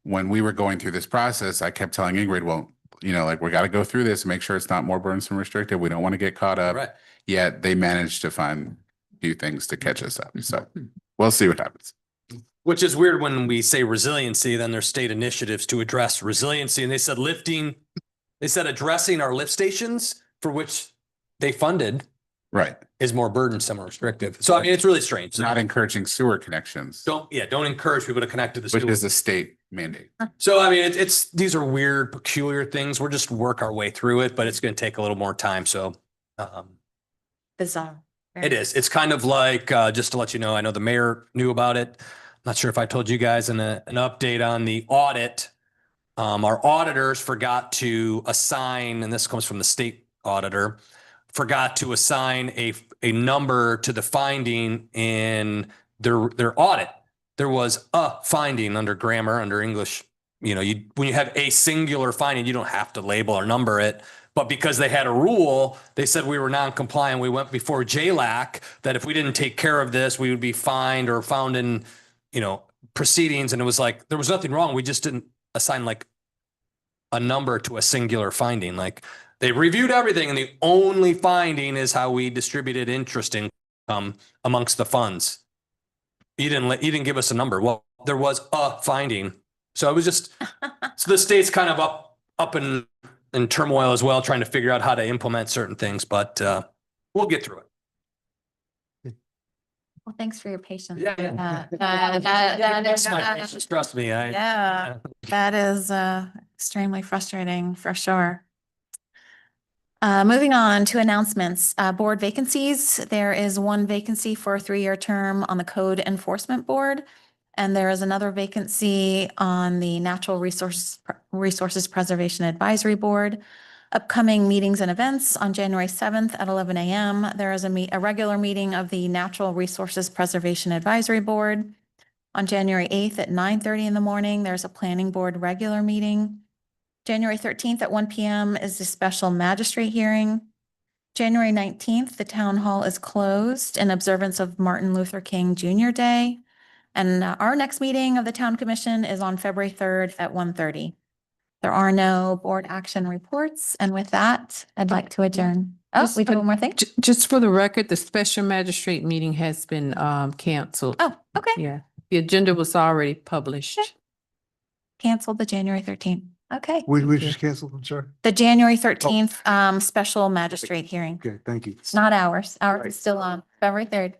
when we were going through this process, I kept telling Ingrid, well, like we got to go through this and make sure it's not more burdensome and restrictive. We don't want to get caught up. right. Yet they managed to find a few things to catch us up. So we'll see what happens. Which is weird when we say resiliency, then there's state initiatives to address resiliency. And they said addressing our lift stations for which they funded Right. is more burdensome or restrictive. So I mean, it's really strange. Not encouraging sewer connections, Don't encourage people to connect to the which sewer. is a state mandate. So I mean, these are weird, peculiar things. We're just work our way through it, but it's going to take a little more time. So bizarre? it is. It's kind of like, just to let you know, I know the mayor knew about it. Not sure if I told you guys an update on the audit. Our auditors forgot to assign, and this comes from the state auditor, forgot to assign a number to the finding in their audit. There was a finding under grammar, under English. You know, when you have a singular finding, you don't have to label or number it. But because they had a rule, they said we were non-compliant. We went before JLAC that if we didn't take care of this, we would be fined or found in, proceedings. And it was like, there was nothing wrong. We just didn't assign like a number to a singular finding. Like they reviewed everything and the only finding is how we distributed interest income amongst the funds. You didn't give us a number. Well, there was a finding. So it was just, so the state's kind of up in turmoil as well, trying to figure out how to implement certain things, but we'll get through it. Well, thanks for your patience. Yeah. Trust me. Yeah, that is extremely frustrating for sure. Moving on to announcements, board vacancies. There is one vacancy for a 3-year term on the Code Enforcement Board. And there is another vacancy on the Natural Resources Preservation Advisory Board. Upcoming meetings and events on January 7th at 11 a.m. There is a regular meeting of the Natural Resources Preservation Advisory Board. On January 8th at 9:30 in the morning, there's a planning board regular meeting. January 13th at 1 p.m. is the special magistrate hearing. January 19th, the town hall is closed in observance of Martin Luther King Jr. Day. And our next meeting of the Town Commission is on February 3rd at 1:30. There are no board action reports. And with that, I'd like to adjourn. Oh, we do one more thing? Just for the record, the special magistrate meeting has been canceled. Oh, okay. Yeah, the agenda was already published. Okay. Canceled the January 13th. Okay. We just canceled, I'm sorry. The January 13th special magistrate hearing. Okay, thank you. It's not ours. Ours is still on February 3rd.